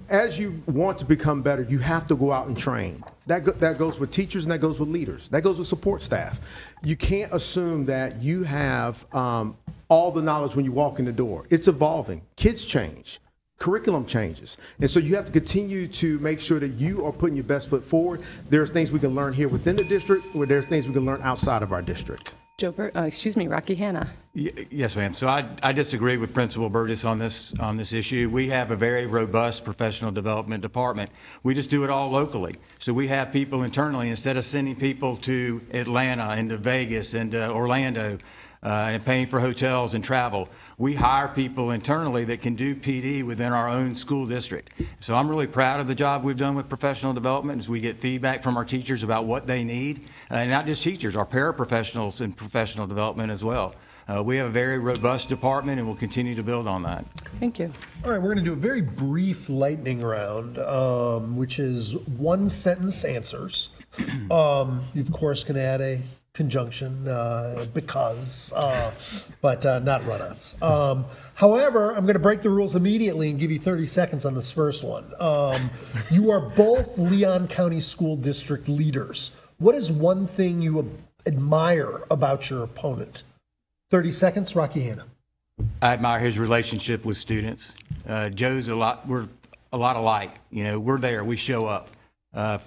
[SPEAKER 5] as you want to become better, you have to go out and train. That goes with teachers, and that goes with leaders. That goes with support staff. You can't assume that you have all the knowledge when you walk in the door. It's evolving. Kids change. Curriculum changes. And so you have to continue to make sure that you are putting your best foot forward. There's things we can learn here within the district, or there's things we can learn outside of our district.
[SPEAKER 3] Rocky Hanna.
[SPEAKER 4] Yes, ma'am. So I disagree with Principal Burgess on this issue. We have a very robust professional development department. We just do it all locally. So we have people internally, instead of sending people to Atlanta and to Vegas and Orlando and paying for hotels and travel. We hire people internally that can do PD within our own school district. So I'm really proud of the job we've done with professional development as we get feedback from our teachers about what they need, and not just teachers, our paraprofessionals in professional development as well. We have a very robust department, and we'll continue to build on that.
[SPEAKER 3] Thank you.
[SPEAKER 2] All right, we're going to do a very brief lightning round, which is one-sentence answers. You, of course, can add a conjunction, because, but not run-ons. However, I'm going to break the rules immediately and give you 30 seconds on this first one. You are both Leon County School District leaders. What is one thing you admire about your opponent? 30 seconds, Rocky Hanna.
[SPEAKER 4] I admire his relationship with students. Joe's we're a lot alike. We're there, we show up,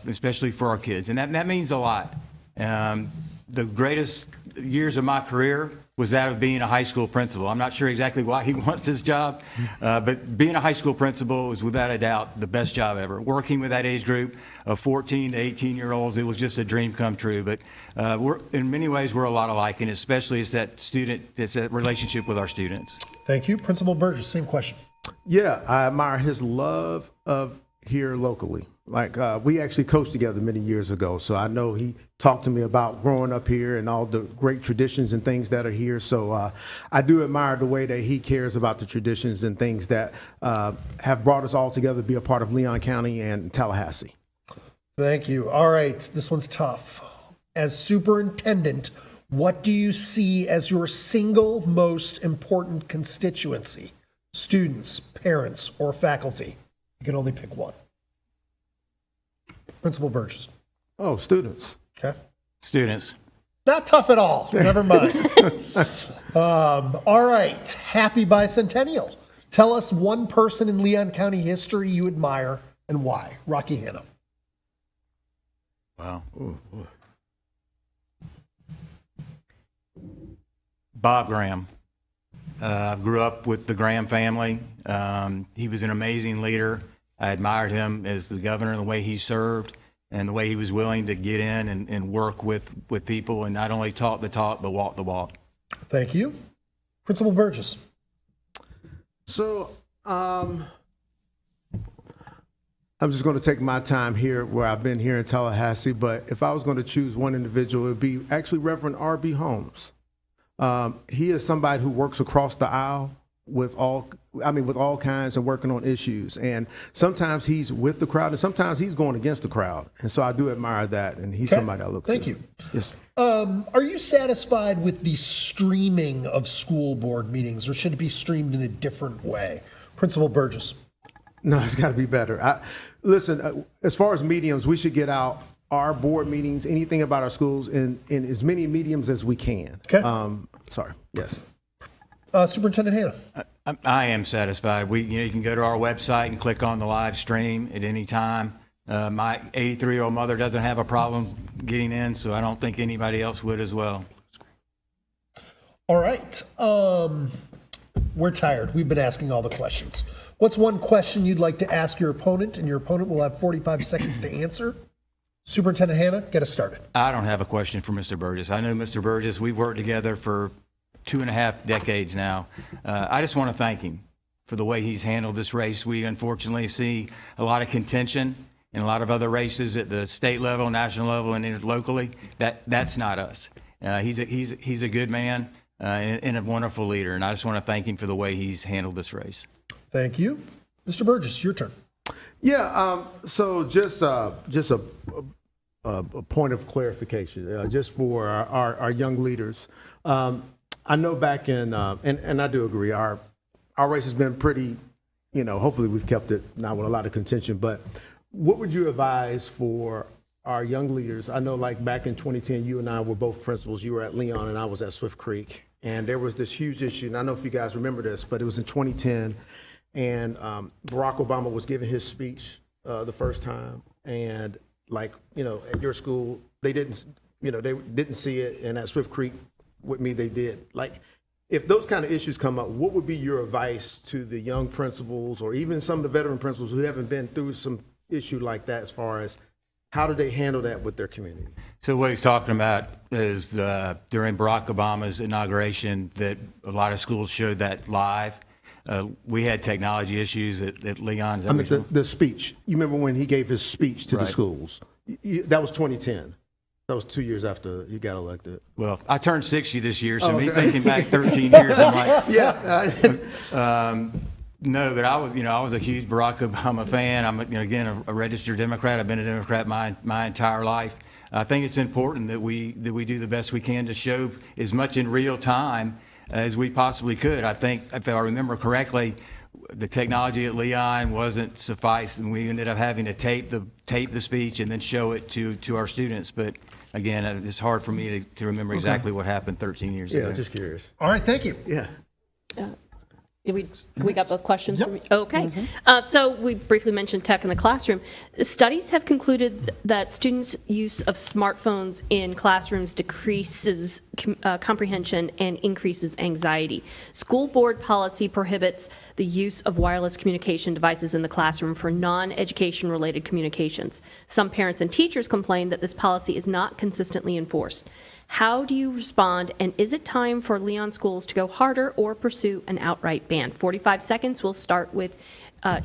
[SPEAKER 4] especially for our kids, and that means a lot. The greatest years of my career was that of being a high school principal. I'm not sure exactly why he wants this job, but being a high school principal was without a doubt the best job ever. Working with that age group of 14 to 18-year-olds, it was just a dream come true. But in many ways, we're a lot alike, and especially it's that relationship with our students.
[SPEAKER 2] Thank you. Principal Burgess, same question.
[SPEAKER 5] Yeah, I admire his love of here locally. Like, we actually coached together many years ago, so I know he talked to me about growing up here and all the great traditions and things that are here. So I do admire the way that he cares about the traditions and things that have brought us all together to be a part of Leon County and Tallahassee.
[SPEAKER 2] Thank you. All right, this one's tough. As superintendent, what do you see as your single most important constituency? Students, parents, or faculty? You can only pick one. Principal Burgess.
[SPEAKER 5] Oh, students.
[SPEAKER 2] Okay.
[SPEAKER 4] Students.
[SPEAKER 2] Not tough at all. Never mind. All right. Happy bicentennial. Tell us one person in Leon County history you admire and why. Rocky Hanna.
[SPEAKER 4] Wow. Bob Graham. I grew up with the Graham family. He was an amazing leader. I admired him as the governor and the way he served and the way he was willing to get in and work with people and not only talk the talk, but walk the walk.
[SPEAKER 2] Thank you. Principal Burgess.
[SPEAKER 5] So I'm just going to take my time here where I've been here in Tallahassee, but if I was going to choose one individual, it would be actually Reverend R.B. Holmes. He is somebody who works across the aisle with all kinds and working on issues. And sometimes he's with the crowd and sometimes he's going against the crowd. And so I do admire that. And he's somebody I look to.
[SPEAKER 2] Thank you.
[SPEAKER 5] Yes.
[SPEAKER 2] Are you satisfied with the streaming of school board meetings, or should it be streamed in a different way? Principal Burgess.
[SPEAKER 5] No, it's got to be better. Listen, as far as mediums, we should get out our board meetings, anything about our schools in as many mediums as we can.
[SPEAKER 2] Okay.
[SPEAKER 5] Sorry. Yes.
[SPEAKER 2] Superintendent Hanna.
[SPEAKER 4] I am satisfied. You can go to our website and click on the live stream at any time. My 83-year-old mother doesn't have a problem getting in, so I don't think anybody else would as well.
[SPEAKER 2] All right. We're tired. We've been asking all the questions. What's one question you'd like to ask your opponent, and your opponent will have 45 seconds to answer? Superintendent Hanna, get us started.
[SPEAKER 4] I don't have a question for Mr. Burgess. I know Mr. Burgess. We've worked together for 2.5 decades now. I just want to thank him for the way he's handled this race. We unfortunately see a lot of contention in a lot of other races at the state level, national level, and locally. That's not us. He's a good man and a wonderful leader, and I just want to thank him for the way he's handled this race.
[SPEAKER 2] Thank you. Mr. Burgess, your turn.
[SPEAKER 5] Yeah, so just a point of clarification, just for our young leaders. I know back in, and I do agree, our race has been pretty, hopefully we've kept it not with a lot of contention, but what would you advise for our young leaders? I know like back in 2010, you and I were both principals. You were at Leon and I was at Swift Creek. And there was this huge issue, and I don't know if you guys remember this, but it was in 2010, and Barack Obama was giving his speech the first time, and at your school, they didn't see it, and at Swift Creek with me, they did. Like, if those kind of issues come up, what would be your advice to the young principals or even some of the veteran principals who haven't been through some issue like that, as far as how do they handle that with their community? So
[SPEAKER 4] what he's talking about is during Barack Obama's inauguration that a lot of schools showed that live. We had technology issues at Leon's.
[SPEAKER 5] The speech. You remember when he gave his speech to the schools? That was 2010. That was 2 years after he got elected.
[SPEAKER 4] Well, I turned 60 this year, so me thinking back 13 years, I'm like,
[SPEAKER 5] yeah.
[SPEAKER 4] No, but I was a huge Barack Obama fan. I'm again a registered Democrat. I've been a Democrat my entire life. I think it's important that we do the best we can to show as much in real time as we possibly could. I think, if I remember correctly, the technology at Leon wasn't suffice, and we ended up having to tape the speech and then show it to our students. But again, it's hard for me to remember exactly what happened 13 years ago.
[SPEAKER 5] Yeah, just curious.
[SPEAKER 2] All right, thank you.
[SPEAKER 5] Yeah.
[SPEAKER 1] We got both questions?
[SPEAKER 2] Yep.
[SPEAKER 1] Okay. So we briefly mentioned tech in the classroom. Studies have concluded that students' use of smartphones in classrooms decreases comprehension and increases anxiety. School board policy prohibits the use of wireless communication devices in the classroom for non-education related communications. Some parents and teachers complain that this policy is not consistently enforced. How do you respond, and is it time for Leon schools to go harder or pursue an outright ban? 45 seconds. We'll start with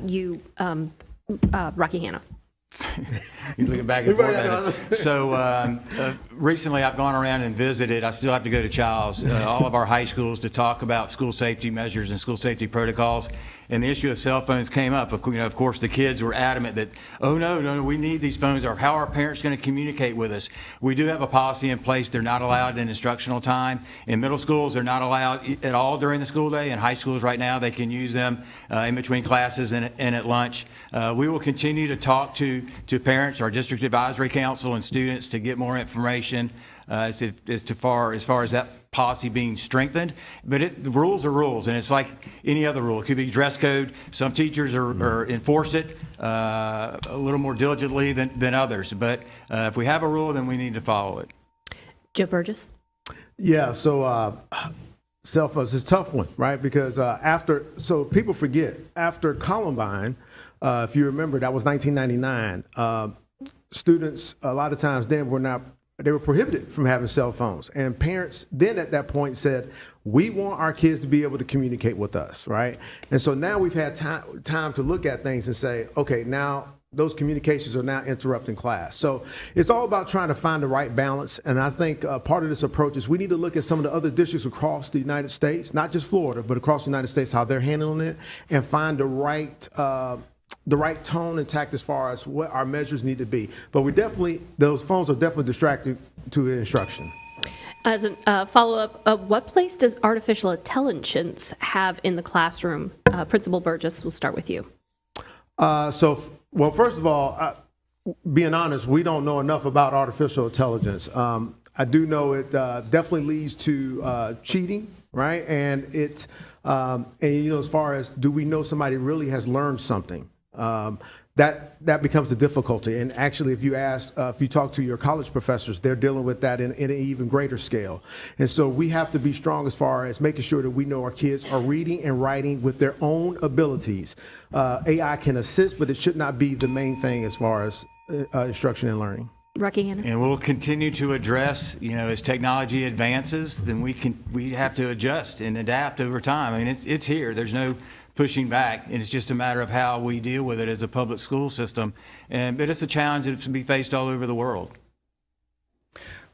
[SPEAKER 1] you, Rocky Hanna.
[SPEAKER 4] You're looking back and forth at it. So recently I've gone around and visited. I still have to go to Childs, all of our high schools to talk about school safety measures and school safety protocols. And the issue of cell phones came up. Of course, the kids were adamant that, oh, no, we need these phones, or how are parents going to communicate with us? We do have a policy in place. They're not allowed in instructional time. In middle schools, they're not allowed at all during the school day. In high schools right now, they can use them in between classes and at lunch. We will continue to talk to parents, our district advisory council, and students to get more information as far as that policy being strengthened. But the rules are rules, and it's like any other rule. It could be dress code. Some teachers are enforce it a little more diligently than others. But if we have a rule, then we need to follow it.
[SPEAKER 1] Joe Burgess.
[SPEAKER 5] Yeah, so cell phones is a tough one, right? Because so people forget, after Columbine, if you remember, that was 1999, students a lot of times then they were prohibited from having cell phones. And parents then at that point said, we want our kids to be able to communicate with us, right? And so now we've had time to look at things and say, okay, now those communications are now interrupting class. So it's all about trying to find the right balance. And I think part of this approach is we need to look at some of the other districts across the United States, not just Florida, but across the United States, how they're handling it, and find the right tone and tact as far as what our measures need to be. But those phones are definitely distracting to instruction.
[SPEAKER 1] As a follow-up, what place does artificial intelligence have in the classroom? Principal Burgess, we'll start with you.
[SPEAKER 5] Well, first of all, being honest, we don't know enough about artificial intelligence. I do know it definitely leads to cheating, right? And as far as, do we know somebody really has learned something? That becomes the difficulty. And actually, if you talk to your college professors, they're dealing with that in an even greater scale. And so we have to be strong as far as making sure that we know our kids are reading and writing with their own abilities. AI can assist, but it should not be the main thing as far as instruction and learning.
[SPEAKER 1] Rocky Hanna.
[SPEAKER 4] And we'll continue to address, as technology advances, then we have to adjust and adapt over time. I mean, it's here. There's no pushing back, and it's just a matter of how we deal with it as a public school system. But it's a challenge that's to be faced all over the world.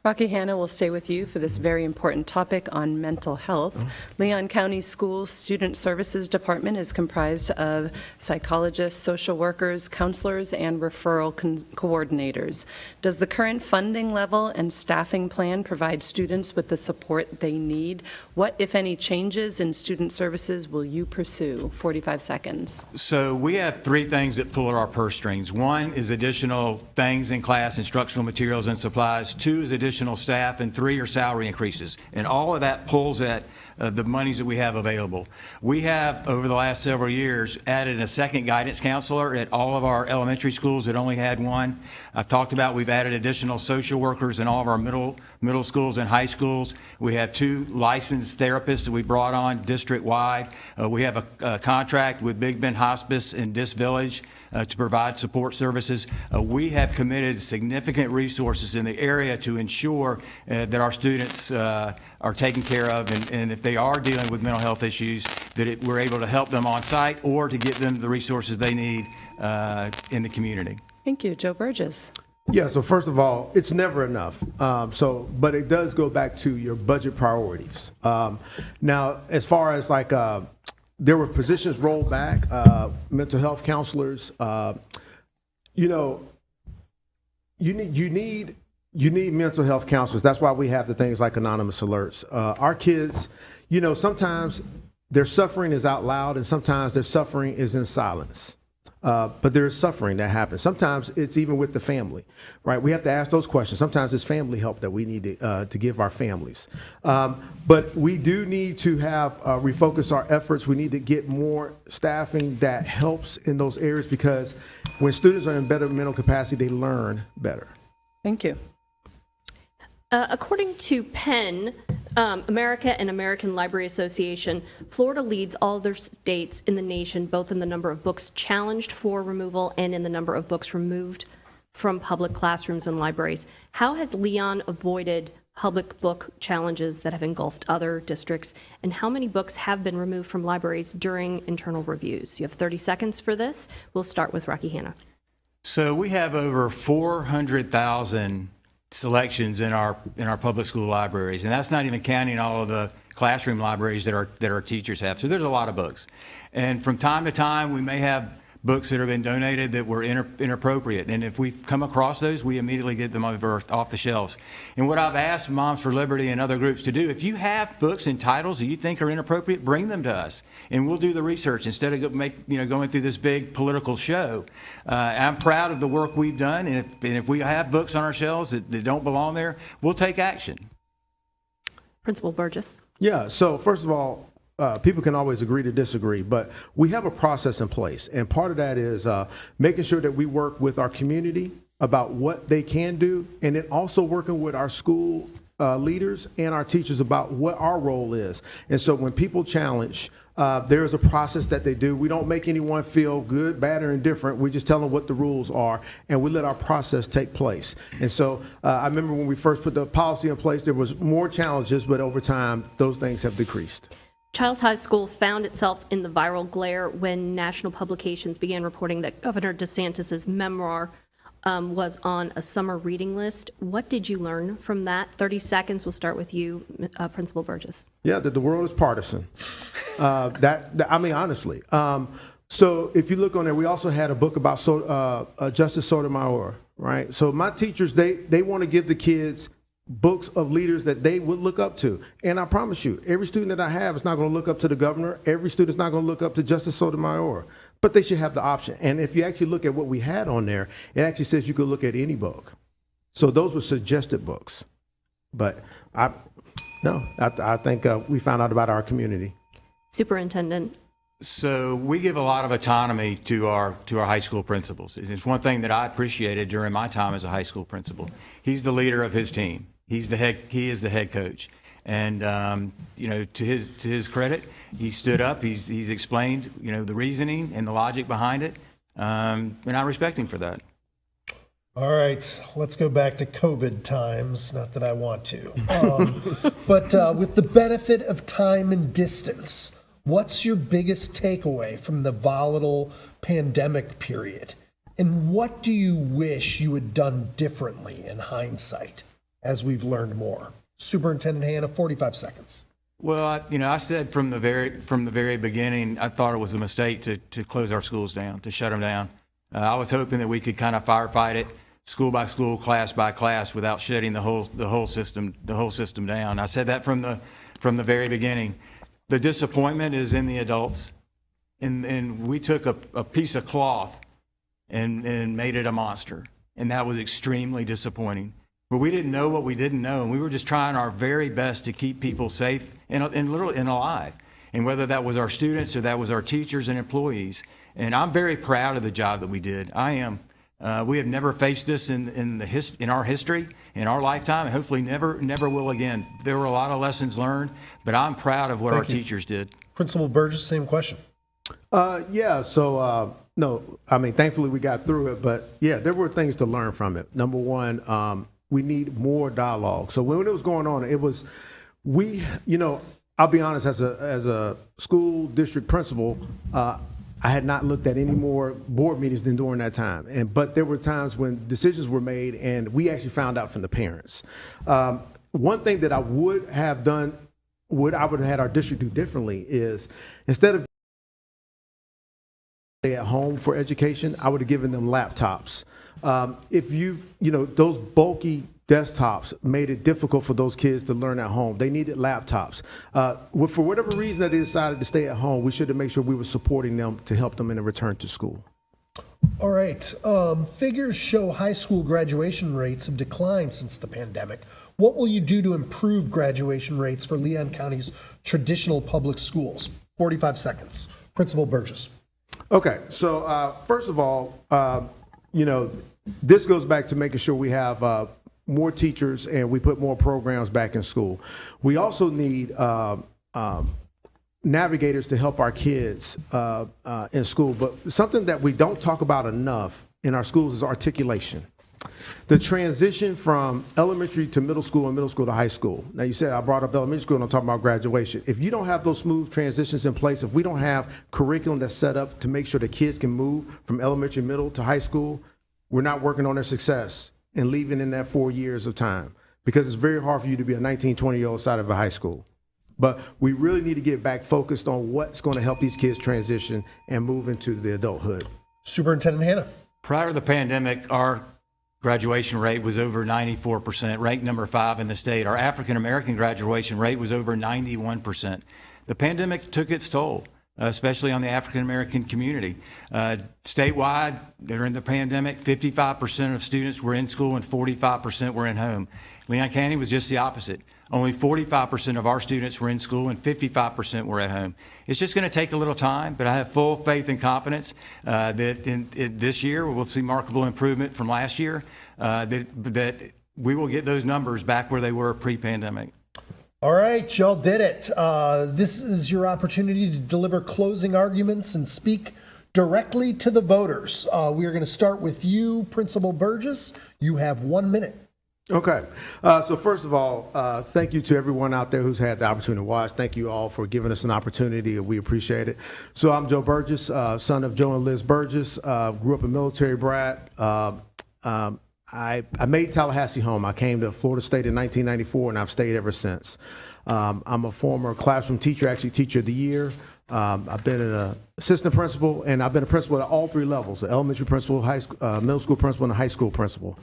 [SPEAKER 3] Rocky Hanna will stay with you for this very important topic on mental health. Leon County Schools Student Services Department is comprised of psychologists, social workers, counselors, and referral coordinators. Does the current funding level and staffing plan provide students with the support they need? What, if any, changes in student services will you pursue? 45 seconds.
[SPEAKER 4] So we have three things that pull at our purse strings. One is additional things in class, instructional materials and supplies. Two is additional staff, and three are salary increases. And all of that pulls at the monies that we have available. We have, over the last several years, added a second guidance counselor at all of our elementary schools that only had one. I've talked about we've added additional social workers in all of our middle schools and high schools. We have 2 licensed therapists that we brought on district-wide. We have a contract with Big Bend Hospice in Dis Village to provide support services. We have committed significant resources in the area to ensure that our students are taken care of, and if they are dealing with mental health issues, that we're able to help them on site or to get them the resources they need in the community.
[SPEAKER 3] Thank you. Joe Burgess.
[SPEAKER 5] Yeah, so first of all, it's never enough. But it does go back to your budget priorities. Now, as far as there were positions rolled back, mental health counselors, you need mental health counselors. That's why we have the things like anonymous alerts. Our kids, sometimes their suffering is out loud and sometimes their suffering is in silence. But there's suffering that happens. Sometimes it's even with the family, right? We have to ask those questions. Sometimes it's family help that we need to give our families. But we do need to refocus our efforts. We need to get more staffing that helps in those areas, because when students are in better mental capacity, they learn better.
[SPEAKER 3] Thank you.
[SPEAKER 1] According to Penn, America and American Library Association, Florida leads all their states in the nation, both in the number of books challenged for removal and in the number of books removed from public classrooms and libraries. How has Leon avoided public book challenges that have engulfed other districts, and how many books have been removed from libraries during internal reviews? You have 30 seconds for this. We'll start with Rocky Hanna.
[SPEAKER 4] So we have over 400,000 selections in our public school libraries, and that's not even counting all of the classroom libraries that our teachers have. So there's a lot of books, and from time to time we may have books that have been donated that were inappropriate, and if we come across those, we immediately get them off the shelves. And what I've asked Moms for Liberty and other groups to do, if you have books and titles that you think are inappropriate, bring them to us, and we'll do the research instead of going through this big political show. I'm proud of the work we've done, and if we have books on our shelves that don't belong there, we'll take action.
[SPEAKER 1] Principal Burgess.
[SPEAKER 5] Yeah, so first of all, people can always agree to disagree, but we have a process in place. And part of that is making sure that we work with our community about what they can do, and then also working with our school leaders and our teachers about what our role is. And so when people challenge, there is a process that they do. We don't make anyone feel good, bad, or indifferent. We just tell them what the rules are, and we let our process take place. And so I remember when we first put the policy in place, there was more challenges, but over time, those things have decreased.
[SPEAKER 1] Childs High School found itself in the viral glare when national publications began reporting that Governor DeSantis's memoir was on a summer reading list. What did you learn from that? 30 seconds. We'll start with you, Principal Burgess.
[SPEAKER 5] Yeah, that the world is partisan. I mean, honestly. So if you look on there, we also had a book about Justice Sotomayor, right? So my teachers, they want to give the kids books of leaders that they would look up to. And I promise you, every student that I have is not going to look up to the governor. Every student's not going to look up to Justice Sotomayor. But they should have the option. And if you actually look at what we had on there, it actually says you could look at any book. So those were suggested books. But I think we found out about our community.
[SPEAKER 1] Superintendent.
[SPEAKER 4] So we give a lot of autonomy to our high school principals. It's one thing that I appreciated during my time as a high school principal. He's the leader of his team. He is the head coach. And to his credit, he stood up. He's explained the reasoning and the logic behind it, and I respect him for that.
[SPEAKER 2] All right, let's go back to COVID times. Not that I want to, but with the benefit of time and distance, what's your biggest takeaway from the volatile pandemic period? And what do you wish you had done differently in hindsight as we've learned more? Superintendent Hanna, 45 seconds.
[SPEAKER 4] Well, I said from the very beginning, I thought it was a mistake to close our schools down, to shut them down. I was hoping that we could kind of firefight it, school by school, class by class, without shutting the whole system down. I said that from the very beginning. The disappointment is in the adults, and we took a piece of cloth and made it a monster, and that was extremely disappointing. But we didn't know what we didn't know, and we were just trying our very best to keep people safe and alive. And whether that was our students or that was our teachers and employees. And I'm very proud of the job that we did. I am. We have never faced this in our history, in our lifetime, and hopefully never will again. There were a lot of lessons learned, but I'm proud of what our teachers did.
[SPEAKER 2] Principal Burgess, same question.
[SPEAKER 5] No, I mean, thankfully we got through it, but yeah, there were things to learn from it. Number one, we need more dialogue. So when it was going on, I'll be honest, as a school district principal, I had not looked at any more board meetings than during that time. But there were times when decisions were made and we actually found out from the parents. One thing that I would have done, what I would have had our district do differently is, instead of stay at home for education, I would have given them laptops. If those bulky desktops made it difficult for those kids to learn at home. They needed laptops. For whatever reason that they decided to stay at home, we should have made sure we were supporting them to help them in a return to school.
[SPEAKER 2] All right. Figures show high school graduation rates have declined since the pandemic. What will you do to improve graduation rates for Leon County's traditional public schools? 45 seconds. Principal Burgess.
[SPEAKER 5] Okay. So first of all, this goes back to making sure we have more teachers and we put more programs back in school. We also need navigators to help our kids in school. But something that we don't talk about enough in our schools is articulation. The transition from elementary to middle school and middle school to high school. Now, you said I brought up elementary school and I'm talking about graduation. If you don't have those smooth transitions in place, if we don't have curriculum that's set up to make sure the kids can move from elementary, middle to high school, we're not working on their success and leaving in that 4 years of time, because it's very hard for you to be a 19, 20-year-old side of a high school. But we really need to get back focused on what's going to help these kids transition and move into the adulthood.
[SPEAKER 2] Superintendent Hanna.
[SPEAKER 4] Prior to the pandemic, our graduation rate was over 94%, ranked number 5 in the state. Our African-American graduation rate was over 91%. The pandemic took its toll, especially on the African-American community. Statewide, during the pandemic, 55% of students were in school and 45% were in home. Leon County was just the opposite. Only 45% of our students were in school and 55% were at home. It's just going to take a little time, but I have full faith and confidence that in this year we'll see remarkable improvement from last year, that we will get those numbers back where they were pre-pandemic.
[SPEAKER 2] All right, y'all did it. This is your opportunity to deliver closing arguments and speak directly to the voters. We are going to start with you, Principal Burgess. You have 1 minute.
[SPEAKER 5] Okay. So first of all, thank you to everyone out there who's had the opportunity to watch. Thank you all for giving us an opportunity. We appreciate it. So I'm Joe Burgess, son of Joe and Liz Burgess. Grew up a military brat. I made Tallahassee home. I came to Florida State in 1994, and I've stayed ever since. I'm a former classroom teacher, actually Teacher of the Year. I've been an assistant principal, and I've been a principal at all 3 levels: the elementary principal, high school, middle school principal, and a high school principal.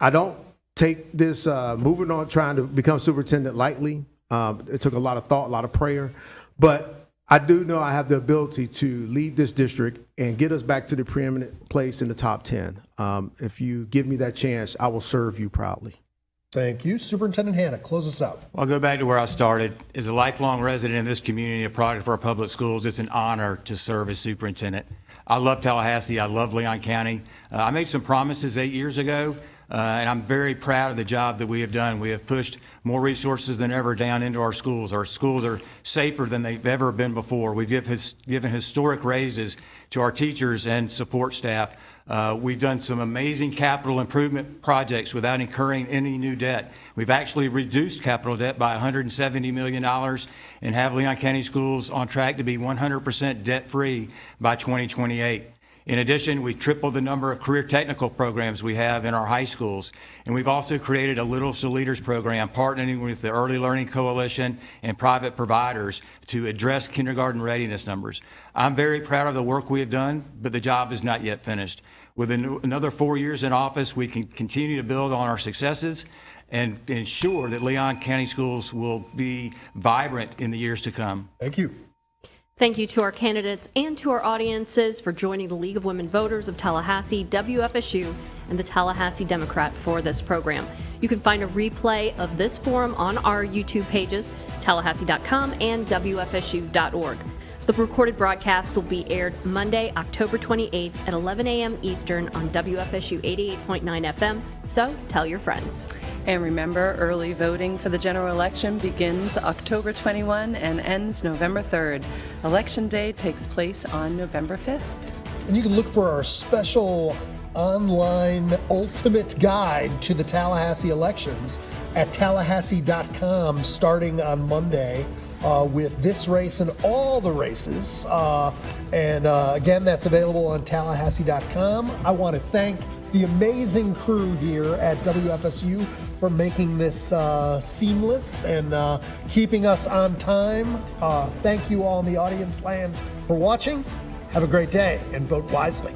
[SPEAKER 5] I don't take this moving on trying to become superintendent lightly. It took a lot of thought, a lot of prayer, but I do know I have the ability to lead this district and get us back to the preeminent place in the top 10. If you give me that chance, I will serve you proudly.
[SPEAKER 2] Thank you. Superintendent Hanna, close us out.
[SPEAKER 4] I'll go back to where I started. As a lifelong resident in this community, a product of our public schools, it's an honor to serve as superintendent. I love Tallahassee. I love Leon County. I made some promises 8 years ago. And I'm very proud of the job that we have done. We have pushed more resources than ever down into our schools. Our schools are safer than they've ever been before. We've given historic raises to our teachers and support staff. We've done some amazing capital improvement projects without incurring any new debt. We've actually reduced capital debt by $170 million and have Leon County schools on track to be 100% debt-free by 2028. In addition, we tripled the number of career technical programs we have in our high schools. And we've also created a Littles to Leaders program, partnering with the Early Learning Coalition and private providers to address kindergarten readiness numbers. I'm very proud of the work we have done, but the job is not yet finished. With another 4 years in office, we can continue to build on our successes and ensure that Leon County schools will be vibrant in the years to come.
[SPEAKER 2] Thank you.
[SPEAKER 1] Thank you to our candidates and to our audiences for joining the League of Women Voters of Tallahassee, WFSU, and the Tallahassee Democrat for this program. You can find a replay of this forum on our YouTube pages, tallahassee.com and WFSU.org. The recorded broadcast will be aired Monday, October 28th at 11 a.m. Eastern on WFSU 88.9 FM, so tell your friends.
[SPEAKER 3] And remember, early voting for the general election begins October 21 and ends November 3rd. Election Day takes place on November 5th.
[SPEAKER 2] And you can look for our special online ultimate guide to the Tallahassee elections at tallahassee.com starting on Monday with this race and all the races. Again, that's available on tallahassee.com. I want to thank the amazing crew here at WFSU for making this seamless and keeping us on time. Thank you all in the audience land for watching. Have a great day and vote wisely.